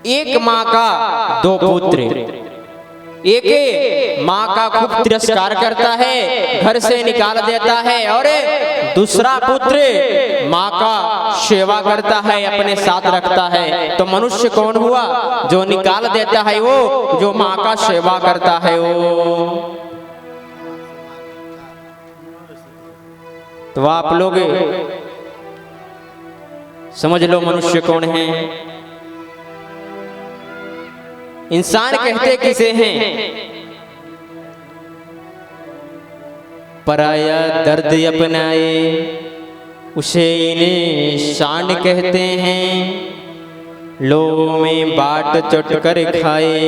एक माँ का 2 पुत्र। एक माँ का खूब तिरस्कार करता है, घर से निकाल देता है, और दूसरा पुत्र माँ का सेवा करता है, अपने साथ रखता है। तो मनुष्य कौन हुआ? जो निकाल देता है वो, जो माँ का सेवा करता है वो। तो आप लोग समझ लो मनुष्य कौन है। इंसान कहते किसे हैं? पराया दर्द अपनाए उसे इंसान कहते हैं। लोगों में बाट चट कर खाए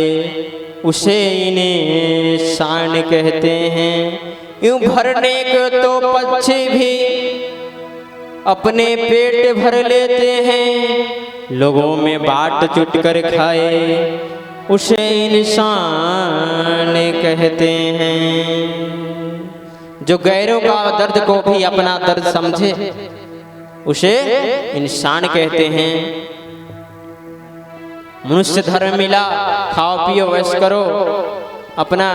उसे इंसान कहते हैं। यूं भरने को तो पक्षी भी अपने पेट भर लेते हैं। लोगों में बाट चुट कर खाए उसे इंसान कहते हैं। जो गैरों का दर्द को भी अपना दर्द समझे उसे इंसान कहते हैं। मनुष्य धर्म मिला, खाओ पियो ऐश करो, अपना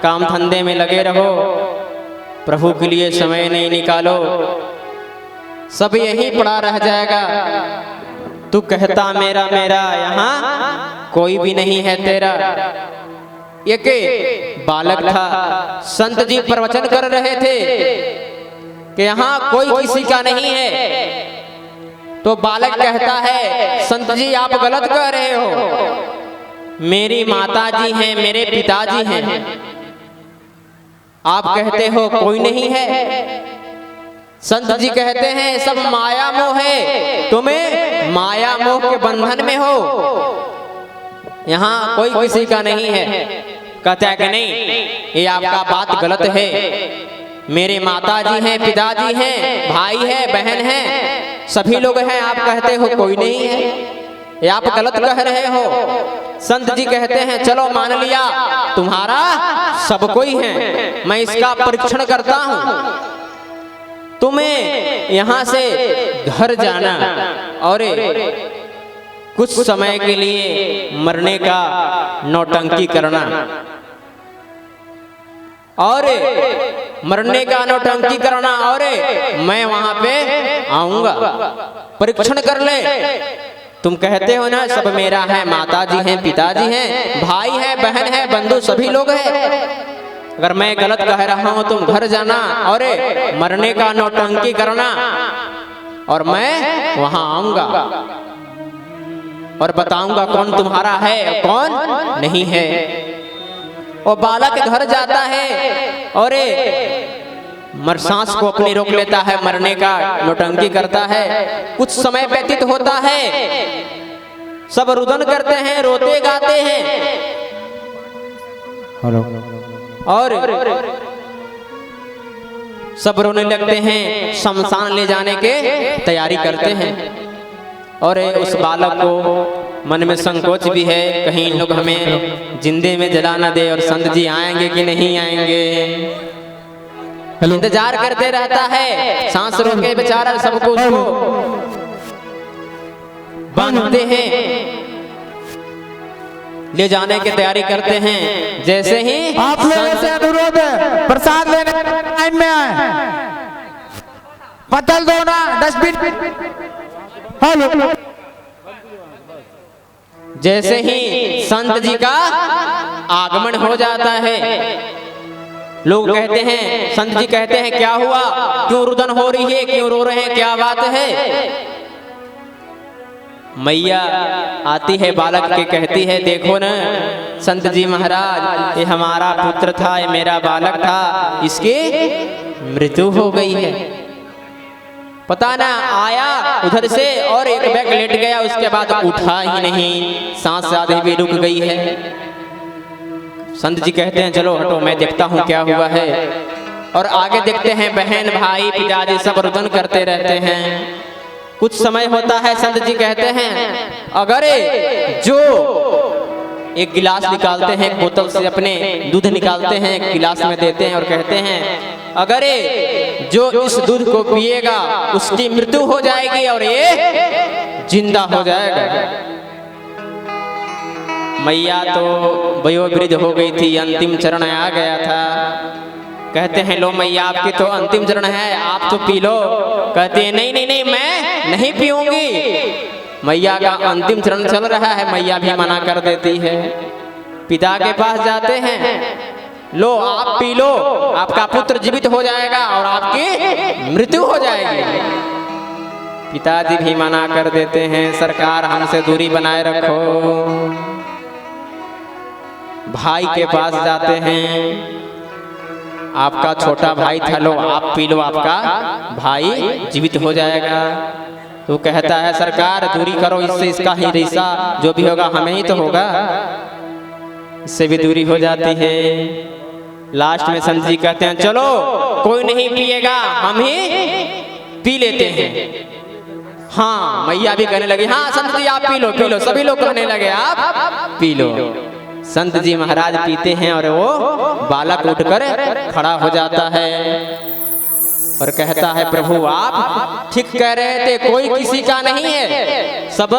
काम धंधे में लगे रहो, प्रभु के लिए समय नहीं निकालो, सब यहीं पड़ा रह जाएगा। तू कहता मेरा मेरा, यहाँ कोई भी नहीं है तेरा। एक बालक था, संत जी प्रवचन कर रहे थे कि यहाँ कोई किसी का नहीं है। तो बालक कहता है, संत जी आप गलत कह रहे हो, मेरी माता जी हैं, मेरे पिताजी हैं, आप कहते हो कोई नहीं है। संत जी कहते हैं सब माया मोह है, तुम्हें माया मोह के बंधन में हो, यहाँ कोई किसी का नहीं है। कहता है कि नहीं, ये आपका बात गलत है, मेरे माता जी हैं, पिताजी हैं, भाई है, बहन है, सभी लोग हैं, आप कहते हो कोई नहीं है, ये आप गलत कह रहे हो। संत जी कहते हैं चलो मान लिया तुम्हारा सब कोई है, मैं इसका परीक्षण करता हूं। तुम्हें यहां से घर जाना और कुछ समय के लिए मरने का नौटंकी करना, और मरने का नौटंकी करना, और मैं वहां पे आऊंगा, परीक्षण कर ले। तुम कहते हो ना सब मेरा है, माताजी हैं, पिताजी हैं, भाई है, बहन है, बंधु सभी लोग हैं। अगर मैं गलत कह रहा हूं, तुम घर जाना और मरने का नौटंकी करना, और मैं वहां आऊंगा और बताऊंगा कौन तुम्हारा है कौन नहीं है। और बालक घर जाता है और सांस को अपनी रोक लेता है, मरने का नौटंकी करता है। कुछ समय व्यतीत होता है, सब रुदन करते हैं, रोते गाते हैं, और सब रोने लगते हैं, शमशान ले जाने के तैयारी करते हैं। और उस बालक को मन में संकोच भी है, कहीं लोग हमें जिंदे में जला ना दे, और संत जी आएंगे कि नहीं आएंगे, इंतजार करते रहता है। सांस रोके बेचारा सब कुछ बांधते हैं, ले जाने की तैयारी करते हैं। जैसे ही आप लोगों से अनुरोध है, प्रसाद लेने टाइम में आए, पतल दो ना, डस्टबिन। हेलो, जैसे ही संत जी का आगमन हो जाता है, लोग कहते हैं, संत जी कहते हैं क्या हुआ, क्यों रुदन हो रही है, क्यों रो रहे हैं, क्या बात है। मैया आती है बालक के, कहती है देखो न संत जी महाराज, ये हमारा पुत्र था, ये मेरा बालक था, इसकी मृत्यु हो गई है। पता ना आया उधर से और एक बैग लेट गया, उसके बाद उठा ही नहीं, सांस आधे भी रुक गई है। संत जी कहते हैं चलो हटो, मैं देखता हूँ क्या हुआ है। और आगे देखते हैं बहन भाई पिताजी सब रुदन करते रहते हैं। कुछ समय होता है, संत जी कहते हैं अगर जो एक गिलास निकालते हैं, एक बोतल से अपने दूध निकालते हैं, एक गिलास में देते हैं और कहते हैं अगर जो इस दूध को पिएगा उसकी मृत्यु हो जाएगी और ये जिंदा हो जाएगा। मैया तो वयोवृद्ध हो गई थी, अंतिम चरण आ गया था। कहते हैं लो मैया आपकी तो अंतिम चरण है, आप तो पी लो। कहते हैं नहीं नहीं नहीं, मैं नहीं पीऊंगी। मैया का अंतिम चरण चल रहा है, मैया भी मना कर देती है। पिता के पास जाते हैं, लो आप पी लो, आपका पुत्र जीवित हो जाएगा और आपकी मृत्यु हो जाएगी। पिताजी भी मना कर देते हैं, सरकार हमसे दूरी बनाए रखो। भाई के पास जाते हैं, आपका छोटा भाई था, लो आप पी लो, आपका भाई जीवित हो जाएगा। तो कहता है सरकार दूरी करो इससे, इसका ही रिश्ता जो भी होगा हमें ही तो होगा। इससे भी दूरी हो जाती है। लास्ट में संत जी कहते हैं चलो कोई नहीं पिएगा, हम ही पी लेते हैं। हाँ मैया भी कहने लगी हाँ संत जी आप पी लो पी लो, सभी लोग कहने लगे आप पी लो। संत जी महाराज पीते हैं और वो बालक उठकर खड़ा हो जाता है। और कहता है प्रभु आप ठीक कह रहे थे, कोई किसी का नहीं है, सब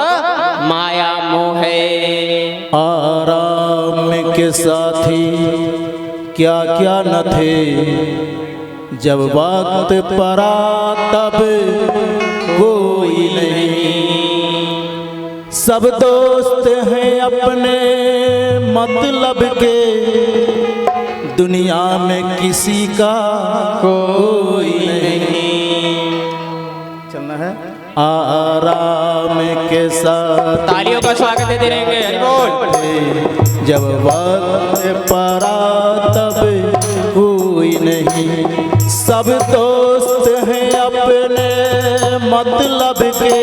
माया मोह है। आराम के साथी क्या क्या न थे, जब वक्त पड़ा तब कोई नहीं। सब दोस्त हैं अपने मतलब के, दुनिया में किसी का कोई नहीं। चलना है आराम के साथ, तालियों का स्वागत देते रहेंगे, हरि बोल। जब वक्त पड़ा तब कोई नहीं। सब दोस्त हैं अपने मतलब के,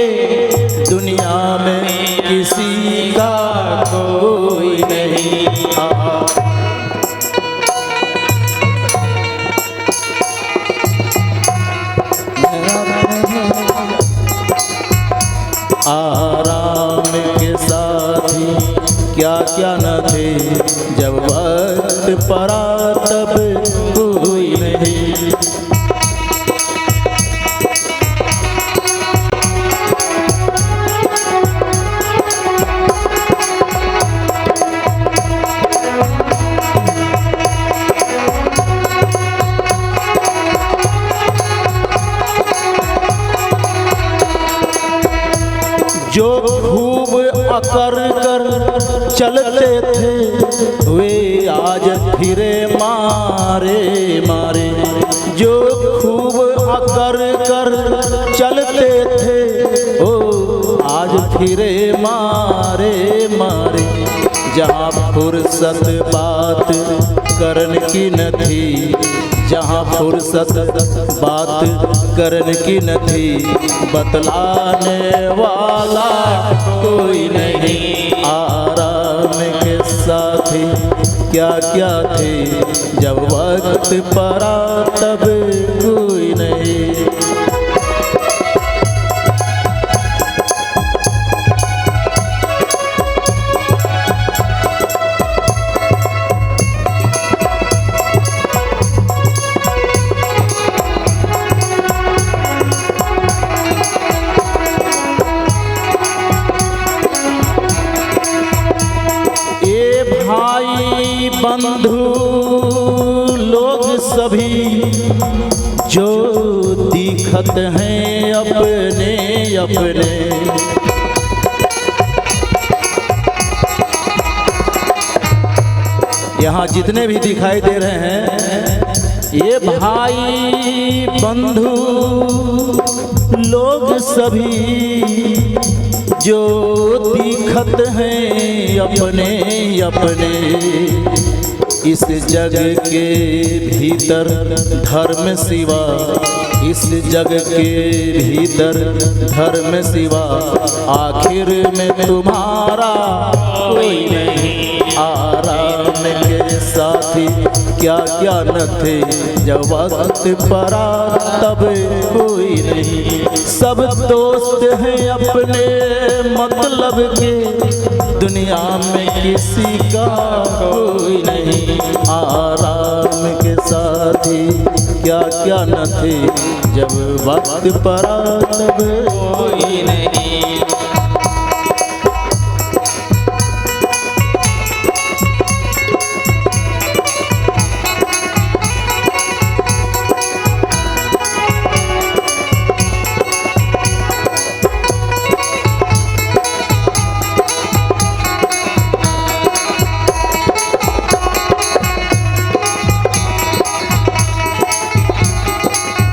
दुनिया में किसी का कोई नहीं। आराम के साथी क्या क्या न थे, जब वक्त पड़ा तब कोई नहीं। जो खूब अकर कर चलते थे, वे आज फिरे मारे मारे। जो खूब अकर कर चलते थे, ओ आज फिरे मारे मारे। जहाँ फुर्सत बात करन की न थी, जहाँ फुर्सत बात करन की न थी, बतलाने वाला कोई नहीं। आराम के साथी क्या क्या थे, जब वक्त पड़ा तब कोई नहीं। बंधु लोग सभी जो दिखत हैं अपने अपने, यहाँ जितने भी दिखाई दे रहे हैं, ये भाई बंधु लोग सभी जो दिखत हैं अपने अपने। इस जग के भीतर धर्म सिवा, इस जग के भीतर धर्म सिवा, आखिर में तुम्हारा कोई नहीं। आराम के साथी क्या क्या न थे, जब वक्त पड़ा तब कोई नहीं। सब दोस्त हैं अपने मतलब के, दुनिया में किसी का कोई नहीं। आराम के साथी क्या क्या न थे, जब वक्त पड़ा तब कोई नहीं।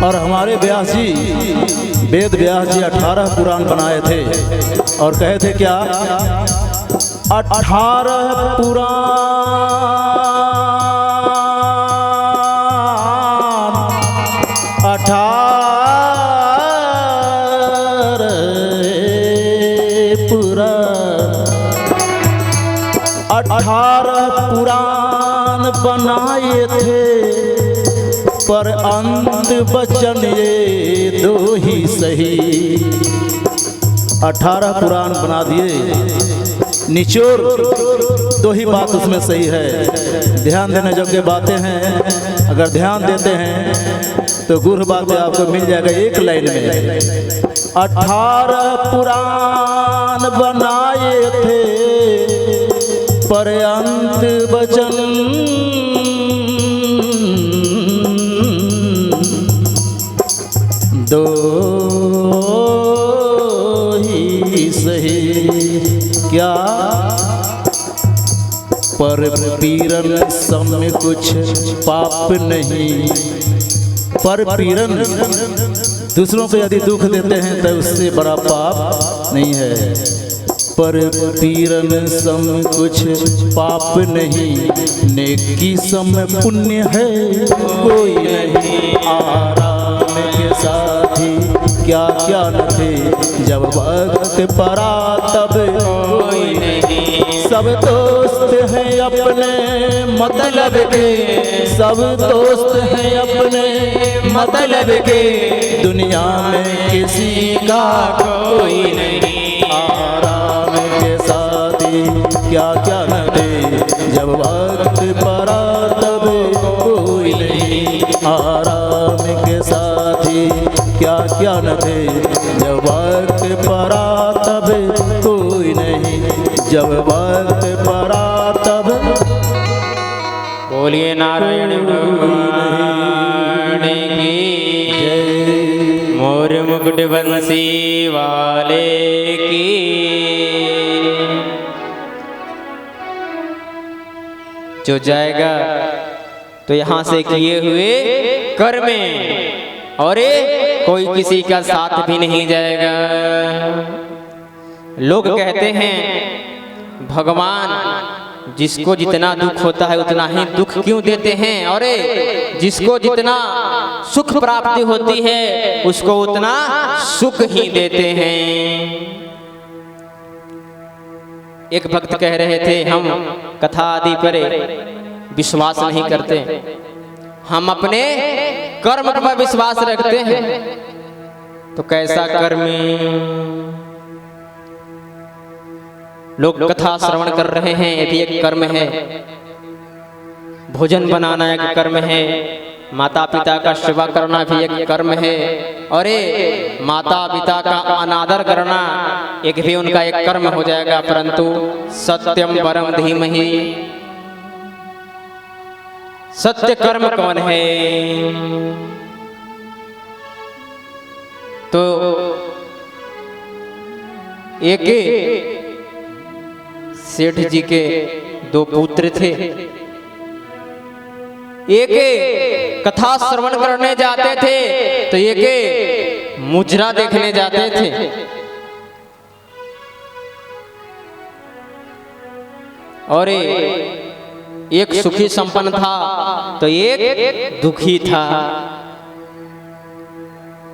और हमारे व्यास जी, वेद व्यास जी 18 पुराण बनाए थे और कहे थे क्या, 18 पुराण 18 पुराण बनाए थे, पर अंत बचन ये दो ही सही। 18 पुराण बना दिए, निचोड़ दो ही बात उसमें सही है। ध्यान देने योग्य बातें हैं, अगर ध्यान देते हैं तो गुर बातें आपको मिल जाएगा एक लाइन में। 18 पुराण बनाए थे पर अंत वचन दो ही सही। क्या पर पीरन सम कुछ पाप नहीं। पर पीरन दूसरों को यदि दुख देते हैं तो उससे बड़ा पाप नहीं है। पर पीरन सम कुछ पाप नहीं, नेकी सम पुण्य है कोई नहीं। आराम के साथी क्या क्या न थे, जब वक्त पड़ा तब कोई नहीं। सब दोस्त हैं अपने मतलब के, सब दोस्त हैं अपने मतलब के, दुनिया में किसी का कोई नहीं। आराम के साथी क्या क्या न दे, जब वक्त पड़ा तब कोई नहीं। आराम के साथी क्या क्या न दे, जब वक्त पड़ा तब कोई नहीं। जब वक्त पड़ा तब बोलिए नारायण भगवान की जय। मोर मुकुट बंसी वाले की। जो जाएगा तो यहाँ से किए हुए कर्म और कोई किसी का साथ भी नहीं जाएगा। लोग कहते हैं भगवान जिसको जितना दुख होता है उतना ही दुख क्यों देते हैं, और जिसको जितना सुख प्राप्ति होती है उसको उतना सुख ही देते हैं। एक भक्त कह रहे थे हम कथा आदि पर विश्वास नहीं करते, हम अपने कर्म पर विश्वास रखते हैं। तो कैसा कर्म? लोग कथा श्रवण कर रहे हैं, ये भी एक कर्म है। भोजन बनाना एक कर्म है, माता पिता का सेवा करना भी एक कर्म है, और माता पिता का अनादर करना एक भी उनका एक कर्म हो जाएगा। परंतु सत्यम परम धीमहि, सत्य कर्म कौन है? तो एक सेठ जी के 2 पुत्र थे। एक कथा श्रवण करने जाते थे तो एक मुजरा देखने जाते थे। और एक सुखी संपन्न था तो एक दुखी था।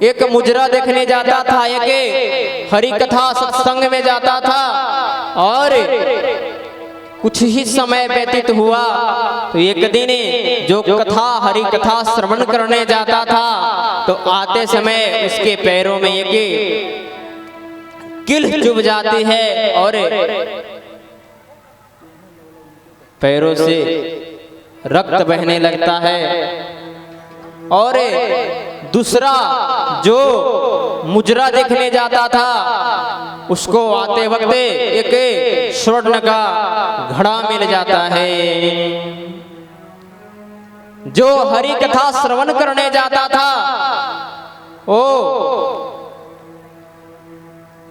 एक मुजरा देखने जाता था, एक हरि कथा सत्संग में जाता था, और कुछ ही समय व्यतीत हुआ तो एक दिन जो कथा हरि कथा श्रवण करने जाता था तो आते समय उसके पैरों में एक किल चुभ जाती है और पैरों से रक्त बहने लगता है। और दूसरा जो मुजरा देखने जाता था उसको आते वक्त एक स्वर्ण का घड़ा मिल जाता है। जो हरि कथा श्रवण करने जाता था ओ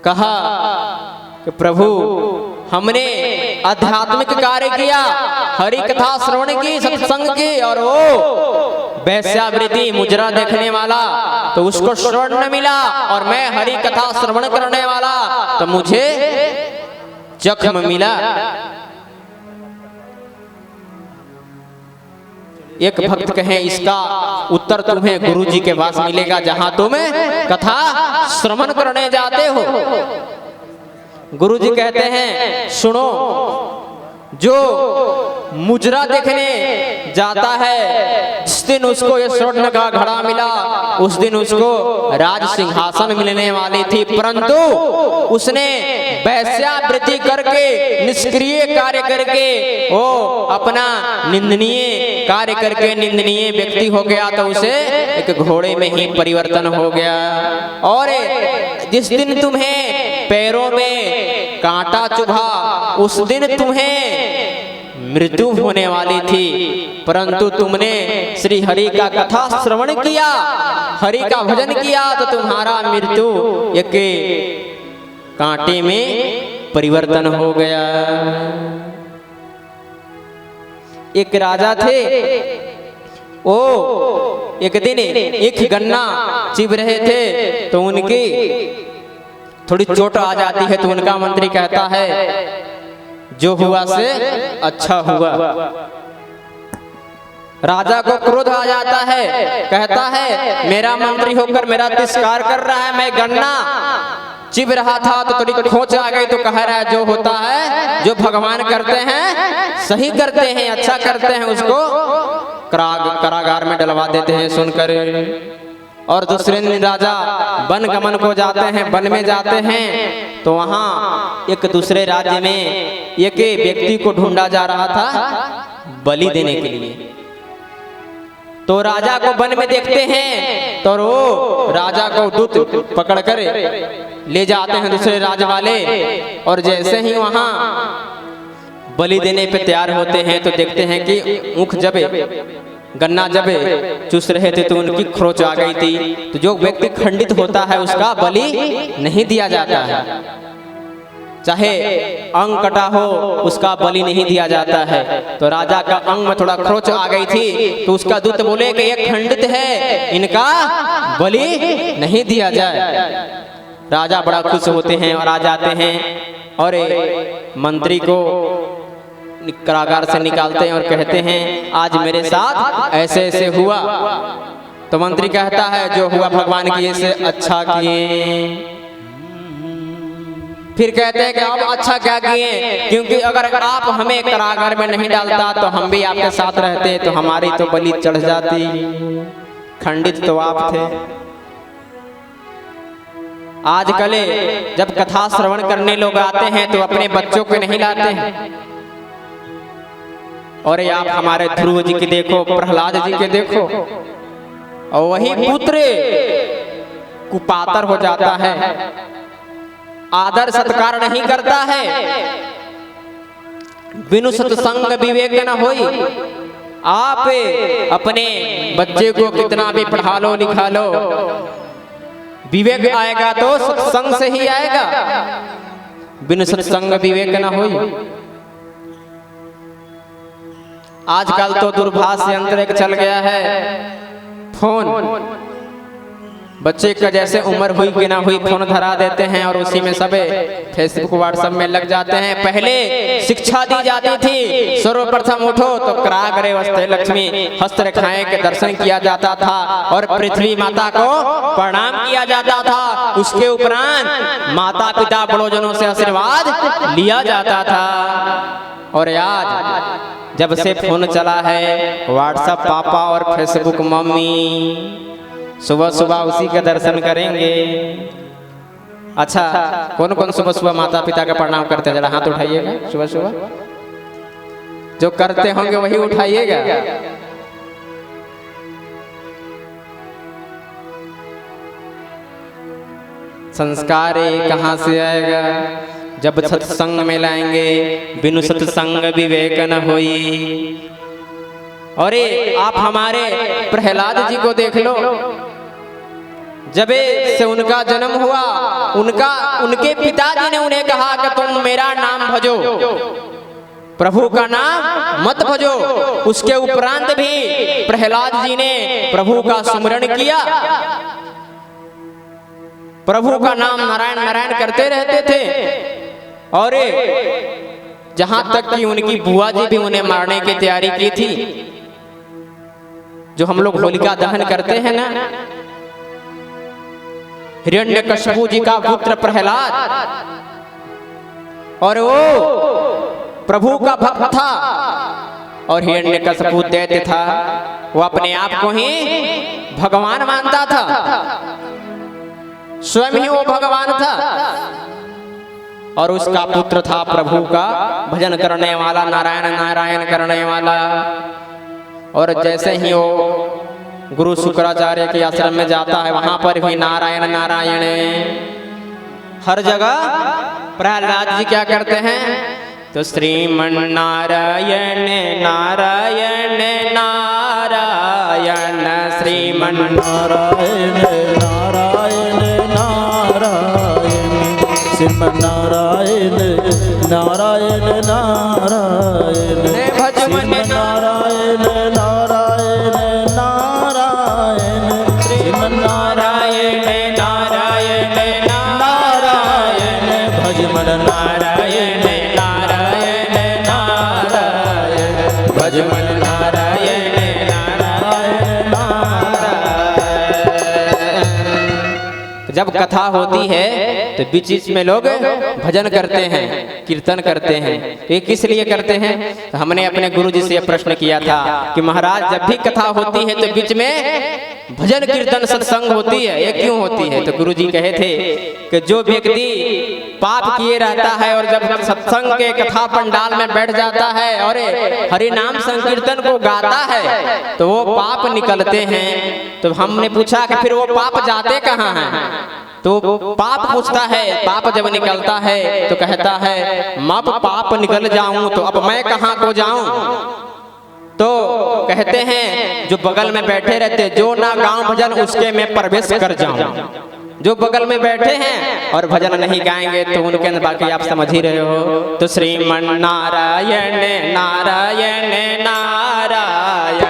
कहा कि प्रभु हमने आध्यात्मिक कार्य किया, हरि कथा श्रवण की, सत्संग की, और वो वैश्यावृत्ति मुजरा देखने वाला तो उसको स्वर्ण मिला, और मैं हरि कथा श्रवण करने वाला तो मुझे जख्म मिला। एक भक्त कहे इसका उत्तर तुम्हें गुरु जी के पास मिलेगा जहां तुम कथा श्रवण करने जाते हो। गुरु जी कहते हैं सुनो, जो मुजरा देखने जाता है। जिस दिन उसको ये स्वर्ण का घड़ा मिला उस दिन उसको राज सिंहासन मिलने वाली थी, परंतु उसने वैश्यावृत्ति करके निष्क्रिय कार्य करके वो अपना निंदनीय कार्य करके निंदनीय व्यक्ति हो गया, तो उसे एक घोड़े में ही परिवर्तन हो गया। और जिस दिन तुम्हें पैरों में कांटा चुभा उस दिन तुम्हें मृत्यु होने वाली थी, परंतु तुमने श्री हरि का कथा श्रवण किया, हरि का भजन किया, तो तुम्हारा मृत्यु एक कांटे में परिवर्तन हो गया। एक राजा थे, वो एक दिन एक गन्ना चिब रहे थे, तो उनकी थोड़ी चोट आ जाती है, तो उनका मंत्री कहता है जो हुआ से अच्छा हुआ। राजा को क्रोध आ जाता है, कहता है मेरा मंत्री होकर मेरा तिरस्कार कर रहा है, मैं गन्ना चिब रहा था तो थोड़ी खोच आ गई, तो कह रहा है जो होता है जो भगवान करते हैं सही करते हैं, अच्छा करते हैं, उसको कारागार में डलवा देते हैं सुनकर। और दूसरे दिन राजा वन गमन को जाते हैं, वन में जाते हैं, तो वहां एक दूसरे राज्य में एक व्यक्ति को ढूंढा जा रहा था बलि देने के लिए। तो राजा को वन में देखते हैं, तो वो राजा को दूत पकड़कर ले जाते हैं दूसरे राज्य वाले, और जैसे ही वहां बलि देने पे तैयार होते हैं तो देखते हैं कि ऊख जबे गन्ना जब चूस रहे थे तो उनकी खरोच आ गई थी। तो जो व्यक्ति खंडित होता है उसका बलि नहीं दिया जाता है, चाहे अंग कटा हो उसका बलि नहीं दिया जाता है। तो राजा का अंग में थोड़ा खरोच आ गई थी, तो उसका दूत बोले कि ये खंडित है, इनका बलि नहीं दिया जाए। राजा बड़ा खुश होते हैं और आ जाते हैं, और मंत्री को कारागार से निकालते हैं और कहते हैं आज मेरे साथ ऐसे ऐसे हुआ। तो मंत्री कहता है जो हुआ भगवान किए से अच्छा किए। फिर कहते हैं कि आप अच्छा क्या किए, क्योंकि अगर आप हमें कारागार में नहीं डालता तो हम भी आपके साथ रहते, तो हमारी तो बलि चढ़ जाती, खंडित तो आप थे। आजकल जब कथा श्रवण करने लोग आते हैं तो अपने बच्चों को नहीं लाते हैं, और आप हमारे ध्रुव जी की देखो, प्रहलाद जी के देखो, और वही पुत्र कुपातर हो जाता है, आदर सत्कार नहीं करता है, बिनु सत्संग विवेक न होई। आप अपने बच्चे को कितना भी पढ़ा लो लिखा लो, विवेक आएगा तो सत्संग से ही आएगा, बिनु सत्संग विवेक न होई। आजकल तो दूरभाष यंत्र एक चल गया है, फोन। बच्चे का जैसे उम्र हुई कि ना हुई फोन धरा देते हैं और उसी में सब फेसबुक व्हाट्सएप में लग जाते हैं। पहले शिक्षा दी जाती थी, सर्वप्रथम उठो तो कराग्रे वस्ते लक्ष्मी हस्तरेखाएं के दर्शन किया जाता था और पृथ्वी माता को प्रणाम किया जाता था। उसके उपरांत माता पिता बड़ोजनों से आशीर्वाद लिया जाता था। और आज जब से फोन चला है, व्हाट्सएप पापा और फेसबुक मम्मी, सुबह सुबह उसी के दर्शन करेंगे। अच्छा, कौन कौन सुबह सुबह माता पिता का प्रणाम करते हैं? जरा हाथ उठाइएगा सुबह सुबह, जो करते होंगे वही उठाइएगा। संस्कार कहाँ से आएगा? जब सत्संग में लाएंगे, बिनु सत्संग विवेक न होई। और आप हमारे प्रहलाद जी को देख लो, जब से उनका जन्म हुआ, उनके पिताजी ने उन्हें कहा कि तुम मेरा नाम भजो, प्रभु का नाम मत भजो। उसके उपरांत भी प्रहलाद जी ने प्रभु का सुमिरन किया, प्रभु का नाम नारायण नारायण करते रहते थे। और जहां तक कि उनकी बुआ जी भी उन्हें मारने की तैयारी की थी। जो हम लोग होलिका दहन करते हैं ना, हिरण्यकशिपु जी का पुत्र प्रहलाद, और वो प्रभु का भक्त था, और हिरण्यकशिपु दैत्य था, वो अपने आप को ही भगवान मानता था, स्वयं ही वो भगवान था। और उसका पुत्र था प्रभु का भजन करने वाला, नारायण नारायण करने वाला। और जैसे ही वो गुरु शुक्राचार्य के आश्रम में जाता है, वहां पर भी नारायण नारायण। हर जगह प्रहलाद जी क्या करते हैं, तो श्रीमन नारायण नारायण नारायण, श्रीमन नारायण नारायण नारायण, श्रीमन नारायण नारायण नारायण, भजमन नारायण नारायण नारायण, श्रीमन नारायण नारायण नारायण, भजमन नारायण नारायण नारायण, भजमन नारायण नारायण नारायण। जब कथा होती है तो बीच में लोग भजन करते हैं, कीर्तन करते हैं। ये किस लिए करते हैं? तो हमने अपने गुरु जी से यह प्रश्न किया था कि महाराज जब भी कथा होती है तो बीच में भजन कीर्तन सत्संग होती है, ये क्यों होती है? तो गुरु जी कहे थे कि जो व्यक्ति पाप किए रहता है और जब सत्संग के कथा पंडाल में बैठ जाता है और हरि नाम संकीर्तन को गाता है तो वो पाप निकलते हैं। तो हमने पूछा कि फिर वो पाप जाते कहाँ हैं? तो पाप पूछता है, पाप जब निकलता है तो कहता है मैं पाप निकल जाऊं तो अब मैं कहाँ को जाऊं? तो कहते हैं जो बगल में बैठे रहते, जो ना गाँव भजन उसके में प्रवेश कर जाऊं। जो बगल में बैठे हैं और भजन नहीं गाएंगे तो उनके अंदर, बाकी आप समझ ही रहे हो। तो श्रीमन नारायण नारायण नारायण,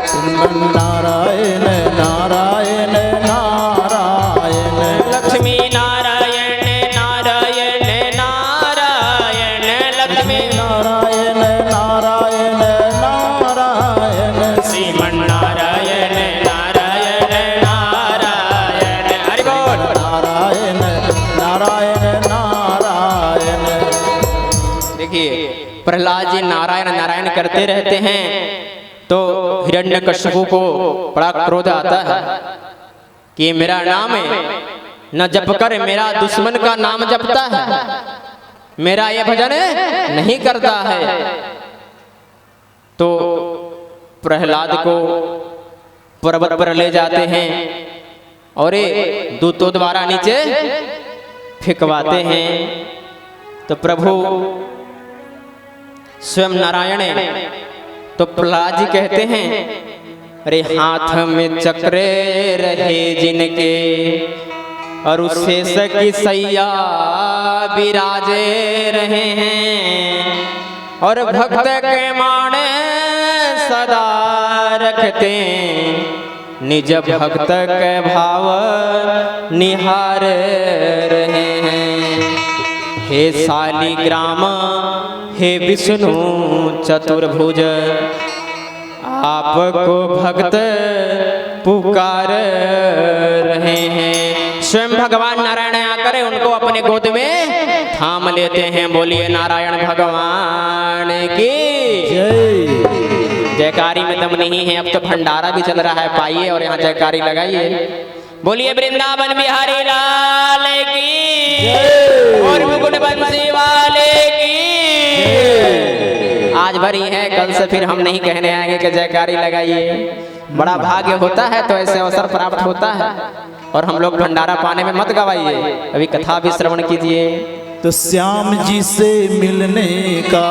श्रीमन नारायण नारायण नारायण, लक्ष्मी नारायण नारायण नारायण, लक्ष्मी नारायण नारायण नारायण, श्रीमन नारायण नारायण नारायण। हरि बोल। नारायण नारायण नारायण। देखिए प्रहलाद जी नारायण नारायण करते रहते हैं तो हिरण्यकशिपु को बड़ा क्रोध आता है कि मेरा नाम है न जप कर, मेरा दुश्मन का नाम जपता है, मेरा ये भजन नहीं करता है। तो प्रहलाद को पर्वत पर ले जाते हैं और ये दूतों द्वारा नीचे फेंकवाते हैं। तो प्रभु स्वयं नारायण तो प्रहलाद जी कहते हैं अरे हाथ में चक्र रहे जिनके और उससे सकी सैया विराजे रहे हैं, और भक्त के माने सदा रखते निज भक्त के भाव निहार रहे हैं। हे शालिग्राम हे विष्णु चतुर्भुज, आपको भक्त पुकार रहे हैं। स्वयं भगवान नारायण आकर उनको अपने गोद में थाम लेते हैं। बोलिए नारायण भगवान की जय। जयकारी में दम नहीं है, अब तो भंडारा भी चल रहा है, पाइए और यहाँ जयकारी लगाइए। बोलिए वृंदावन बिहारी लाल की और मुकुट बंसी वाले की। आज भरी है, कल से फिर हम नहीं कहने आएंगे कि जयकारी लगाइए। बड़ा भाग्य होता है तो ऐसे अवसर प्राप्त होता है, और हम लोग भंडारा पाने में मत गवाइए, अभी कथा भी श्रवण कीजिए। तो श्याम जी से मिलने का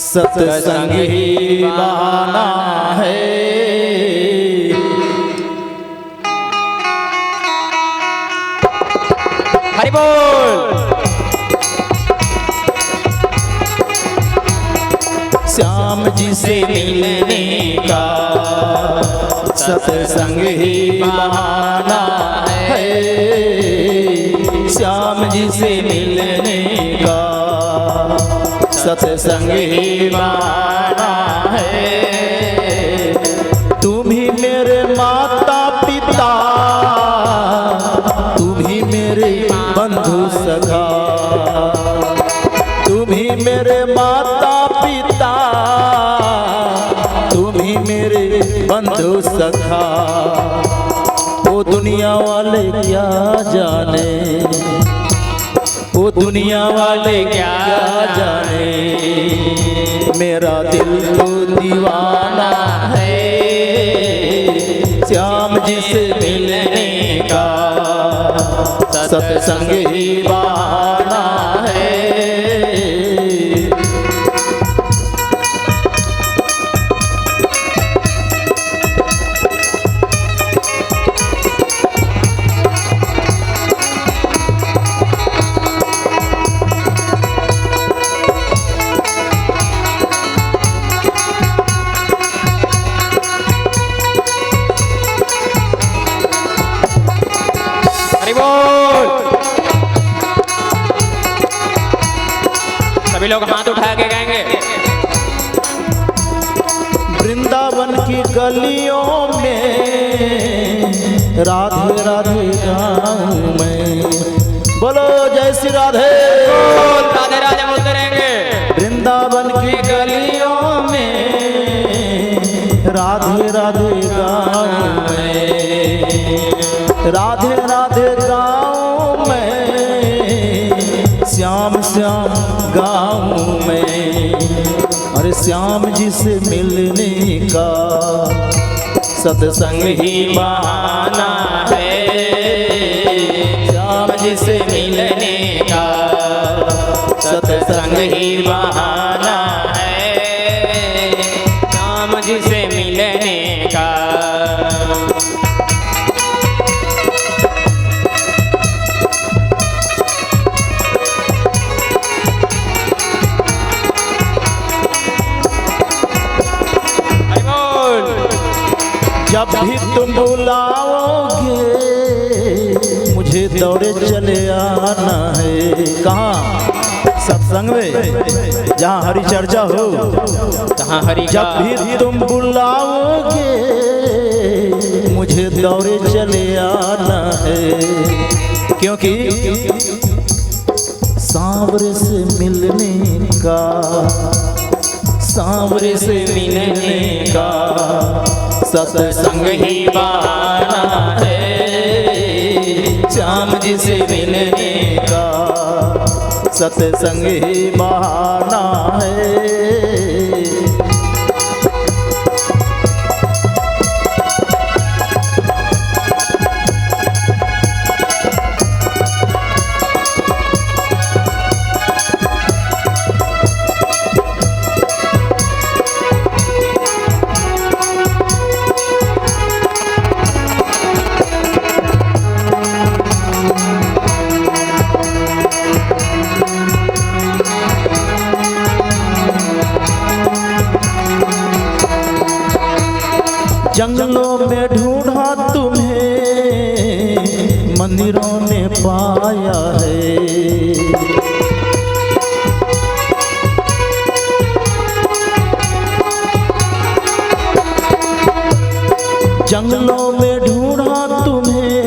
सत्संग ही बहाना है, हरि बोल। श्याम जी से मिलने का सत्संग ही बहाना है, श्याम जी से मिलने का सत्संग ही बहाना है। तुम ही मेरे माता पिता, तुम ही मेरे बंधु सखा, तुम ही मेरे माता पिता, सखा, वो दुनिया वाले क्या जाने, वो दुनिया वाले क्या जाने, मेरा दिल तो दीवाना है श्याम जी से मिलने का, सत्संग ही बहाना है। सभी लोग हाथ उठा के गाएंगे। वृंदावन की गलियों में राधे राधे गाऊं मैं, बोलो जय श्री राधे, राधे राधे बोलते रहेंगे। वृंदावन की गलियों में राधे राधे गाऊं मैं, राधे राधे गाऊं मैं, श्याम श्याम गाऊं मैं, अरे श्याम जी से मिलने का सत्संग ही बहाना है, श्याम जी से मिलने का सत्संग ही बहाना है, श्याम जी से मिलने का। जब भी तुम बुलाओगे मुझे दौड़े चले आना है, कहाँ सत्संग में जहाँ हरि चर्चा हो, कहाँ हरि का। जब भी तुम बुलाओगे मुझे दौड़े चले आना है, क्योंकि सांवरे से मिलने का, सांवरे से मिलने का सत्संग ही बहाना है, श्याम जी से मिलने का सत्संग ही बहाना है। जंगलों में ढूंढा तुम्हें मंदिरों ने पाया है, जंगलों में ढूंढा तुम्हें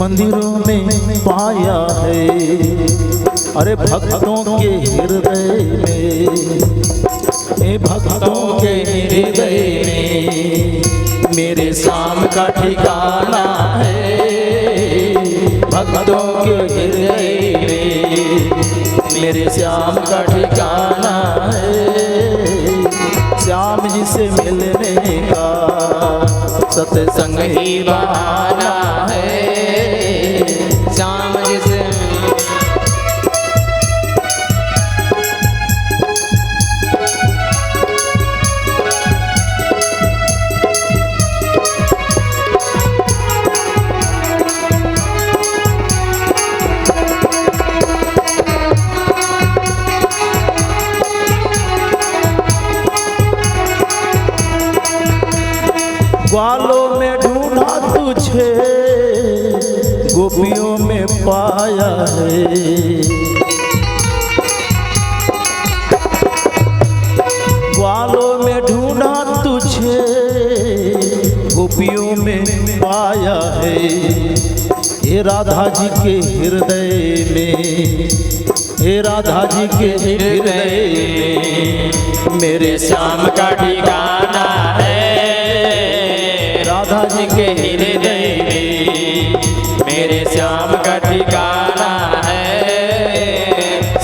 मंदिरों में पाया है, अरे भक्तों के हृदय में, भक्तों के हृदय में मेरे श्याम का ठिकाना है, भक्तों के हृदय में मेरे श्याम का ठिकाना है, श्याम जी से मिलने का सत्संग ही बहाना है, श्याम जी से। ग्वालों में ढूंढा तुझे गोपियों में पाया है, ग्वालों में ढूंढा तुझे गोपियों में पाया है, हे राधा जी के हृदय में, हे राधा जी के हृदय में मेरे श्याम का ठिकाना है, राधा जी के हृदय में मेरे श्याम का ठिकाना है।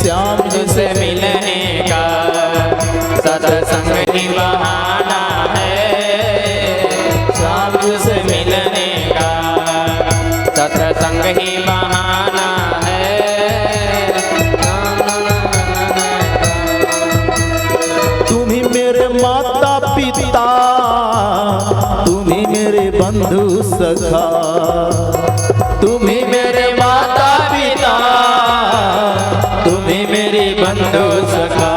श्याम जी तुझसे मिलने का सत्संग ही बहाना है। श्याम तुझसे मिलने का सत्संग ही बहाना है। तुम ही मेरे माता पिता, तुम ही मेरे बंधु सखा, तुम ही मेरे माता पिता, तुम ही मेरे बंधु सखा।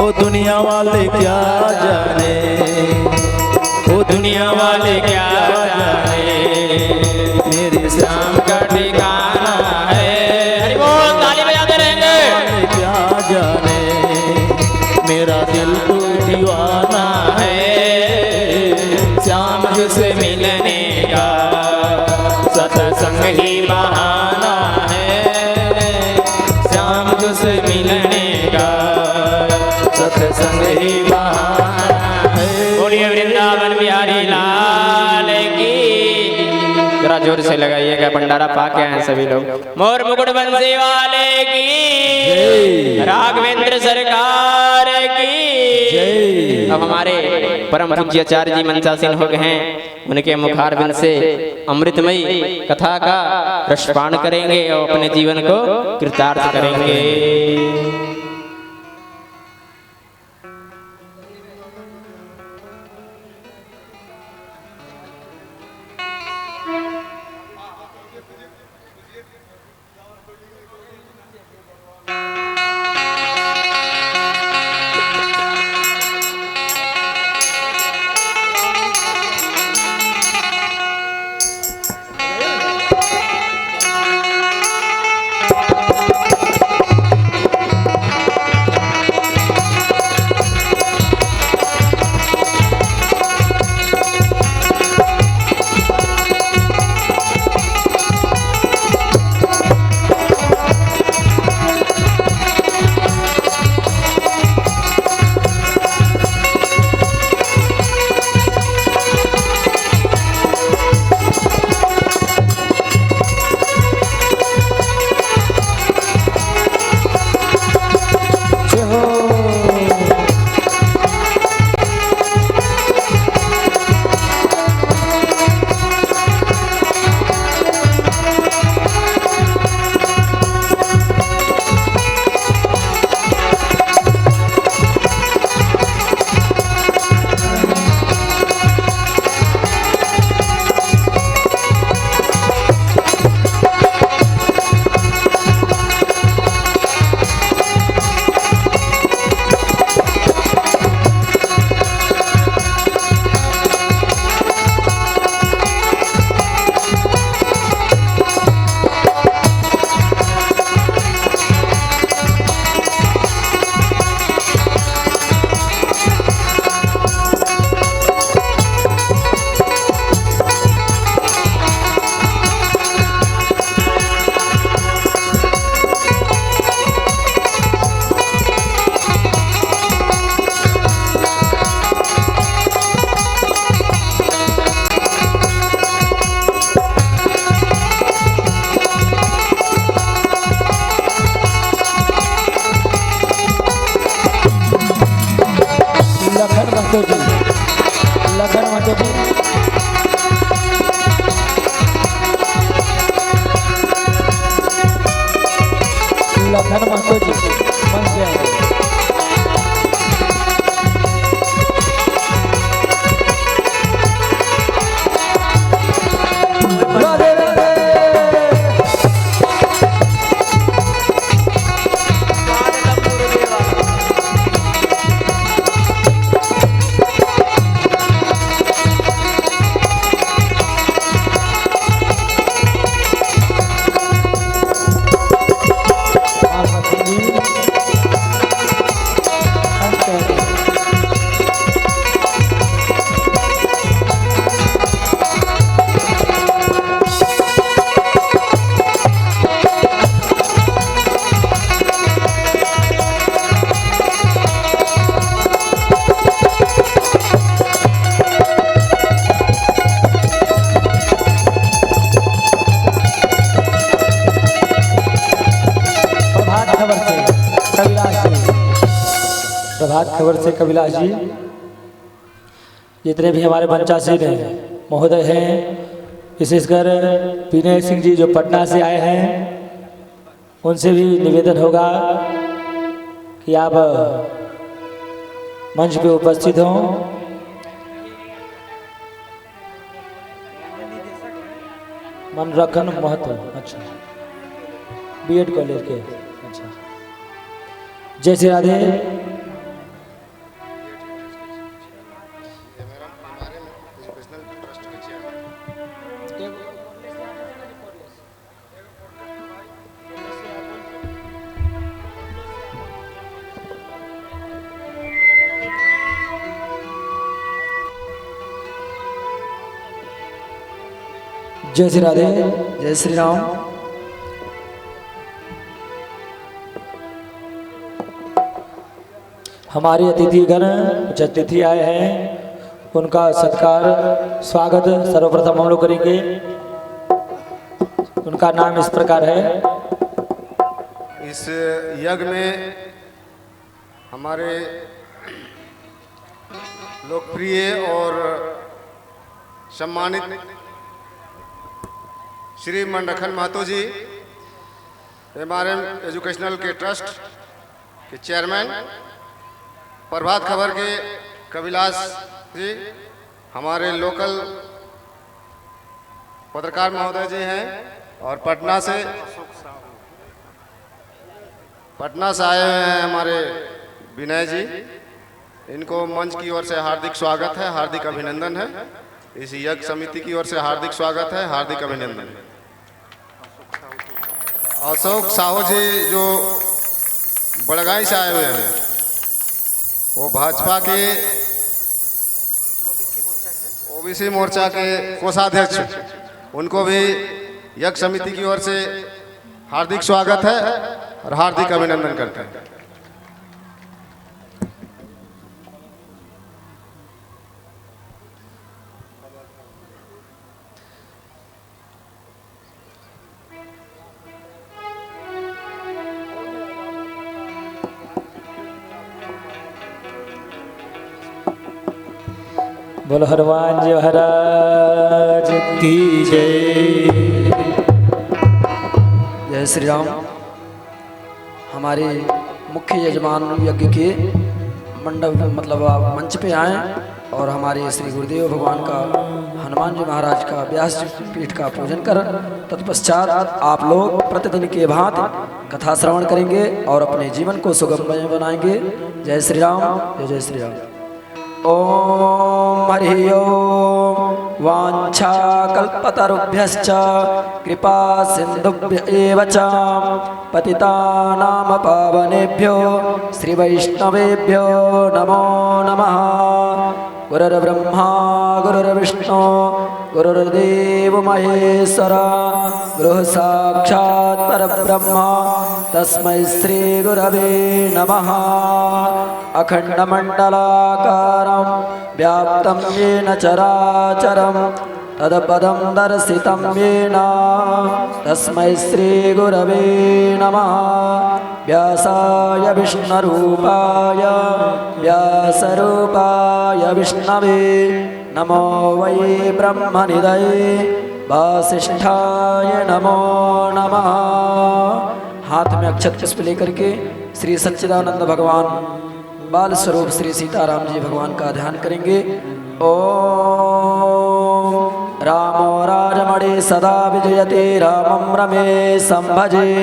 ओ दुनिया वाले क्या जाने, ओ दुनिया वाले क्या जाने, मेरे श्याम का ठिकाना है। हरि बोल, ताली बजाते रहेंगे। क्या जाने मेरा दिल तो दीवाना है। श्याम तुझसे मिलने का सत्संग ही बहाना है। श्याम तुझसे मिलने का सत्संग ही बहाना है। बोलिए वृंदावन बिहारी लाल की। जरा जोर से लगाइएगा, भंडारा पा के आए सभी लोग। मोर मुकुट बंसी वाले की, राघवेंद्र सरकार की। अब हमारे परम पूज्य आचार्य जी मंचासीन हो गए हैं, उनके मुखारबिंद से अमृतमयी कथा का रसपान करेंगे और अपने जीवन को कृतार्थ करेंगे। लखन महतो जी मंच पे आएंगे। राधे राधे। प्रभात खबर से कविलास जी, जितने भी हमारे मंचासीन महोदय हैं, विशेषकर विनय सिंह जी जो पटना से आए हैं, उनसे भी निवेदन होगा कि आप मंच पे उपस्थित हों। मनरखन महतो, अच्छा, बीएड कॉलेज के, अच्छा। जय श्री राधे। जय श्री राधे। जय श्री राम। हमारे अतिथिगण कुछ अतिथि आए हैं, उनका सत्कार स्वागत सर्वप्रथम हम लोग करेंगे। उनका नाम इस प्रकार है। इस यज्ञ में हमारे लोकप्रिय और सम्मानित श्री मनरखन महतो जी, MRM एजुकेशनल के ट्रस्ट के चेयरमैन, प्रभात खबर के कविलास जी, हमारे लोकल पत्रकार महोदय जी हैं, और पटना से आए हुए हैं हमारे विनय जी। इनको मंच की ओर से हार्दिक स्वागत है, हार्दिक अभिनंदन है। इस यज्ञ समिति की ओर से हार्दिक स्वागत है, हार्दिक अभिनंदन। अशोक साहू जी जो बड़गाई से आए हुए हैं, वो भाजपा के ओबीसी मोर्चा के कोषाध्यक्ष, उनको भी यज्ञ समिति की ओर से हार्दिक स्वागत है और हार्दिक अभिनंदन करते हैं। बोलो हनुमान जी महाराज की जय। जय श्री राम। हमारे मुख्य यजमान यज्ञ के मंडप मतलब आप मंच पे आए और हमारे श्री गुरुदेव भगवान का, हनुमान जी महाराज का व्यास पीठ का पूजन कर तत्पश्चात आप लोग प्रतिदिन के भांति कथा श्रवण करेंगे और अपने जीवन को सुगममय बनाएंगे। जय श्री राम। जय श्री राम। ओम हरि ओम। वांछा कल्पतरुभ्यश्च कृपा सिंधुभ्य एव च पतितानां पावनेभ्यो श्री वैष्णवेभ्यो नमो नमः। गुरुर्ब्रह्मा गुरुर्विष्णु गुरुर्देव महेश्वर गुरुः साक्षात् परब्रह्म तस्मै श्री गुरवे नमः। अखंडमंडलाकारं व्याप्तं येन चराचरं तत्पदं दर्शितं येन तस्मै श्री गुरवे नमः। व्यासाय विष्णुरूपाय व्यासरूपाय विष्णवे नमो वै ब्रह्मनिधये वासिष्ठाय नमो नमः। हाथ में अक्षत पुष्प लेकर के श्री सच्चिदानंद भगवान बाल स्वरूप श्री सीताराम जी भगवान का ध्यान करेंगे। ओम रामो राजमणे सदा विजयते रामं रमेशं भजे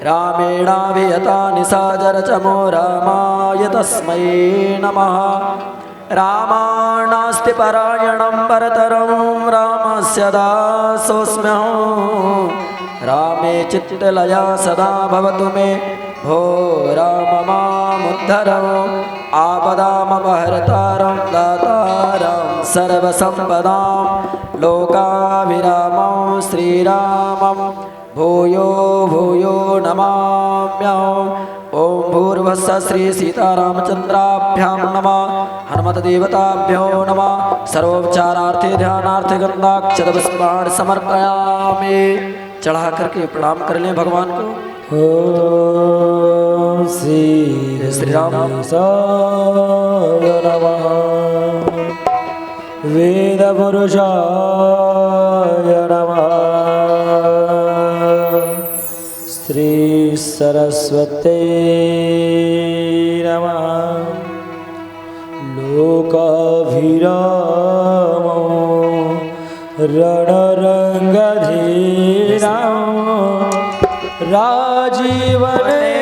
रामेणाभियता निशाचरचमो रामाय तस्मै नमः। रामाणास्ति परायणं परतरं रामस्य दासोऽस्म्यहं रामे चित्तलया सदा भवतु मे भो राम मामुद्धर आपदामपहर्तारं दातारं सर्वसम्पदां लोकाभिरामं श्रीरामं भूयो भूयो नमाम्यहम्। ओम भूर्भुवस्सुः श्री सीतारामचंद्राभ्यां नमः। हनुमद्देवताभ्यो नमः। सर्वोपचारार्थे ध्यानार्थे गंधाक्षतपुष्पाणि समर्पयामि। चढ़ा करके प्रणाम कर लें भगवान को। श्री राम नमः वेद पुरुषाय नमः श्री सरस्वती नमः लोकाभिरामो रणरंगधीरां राजीवने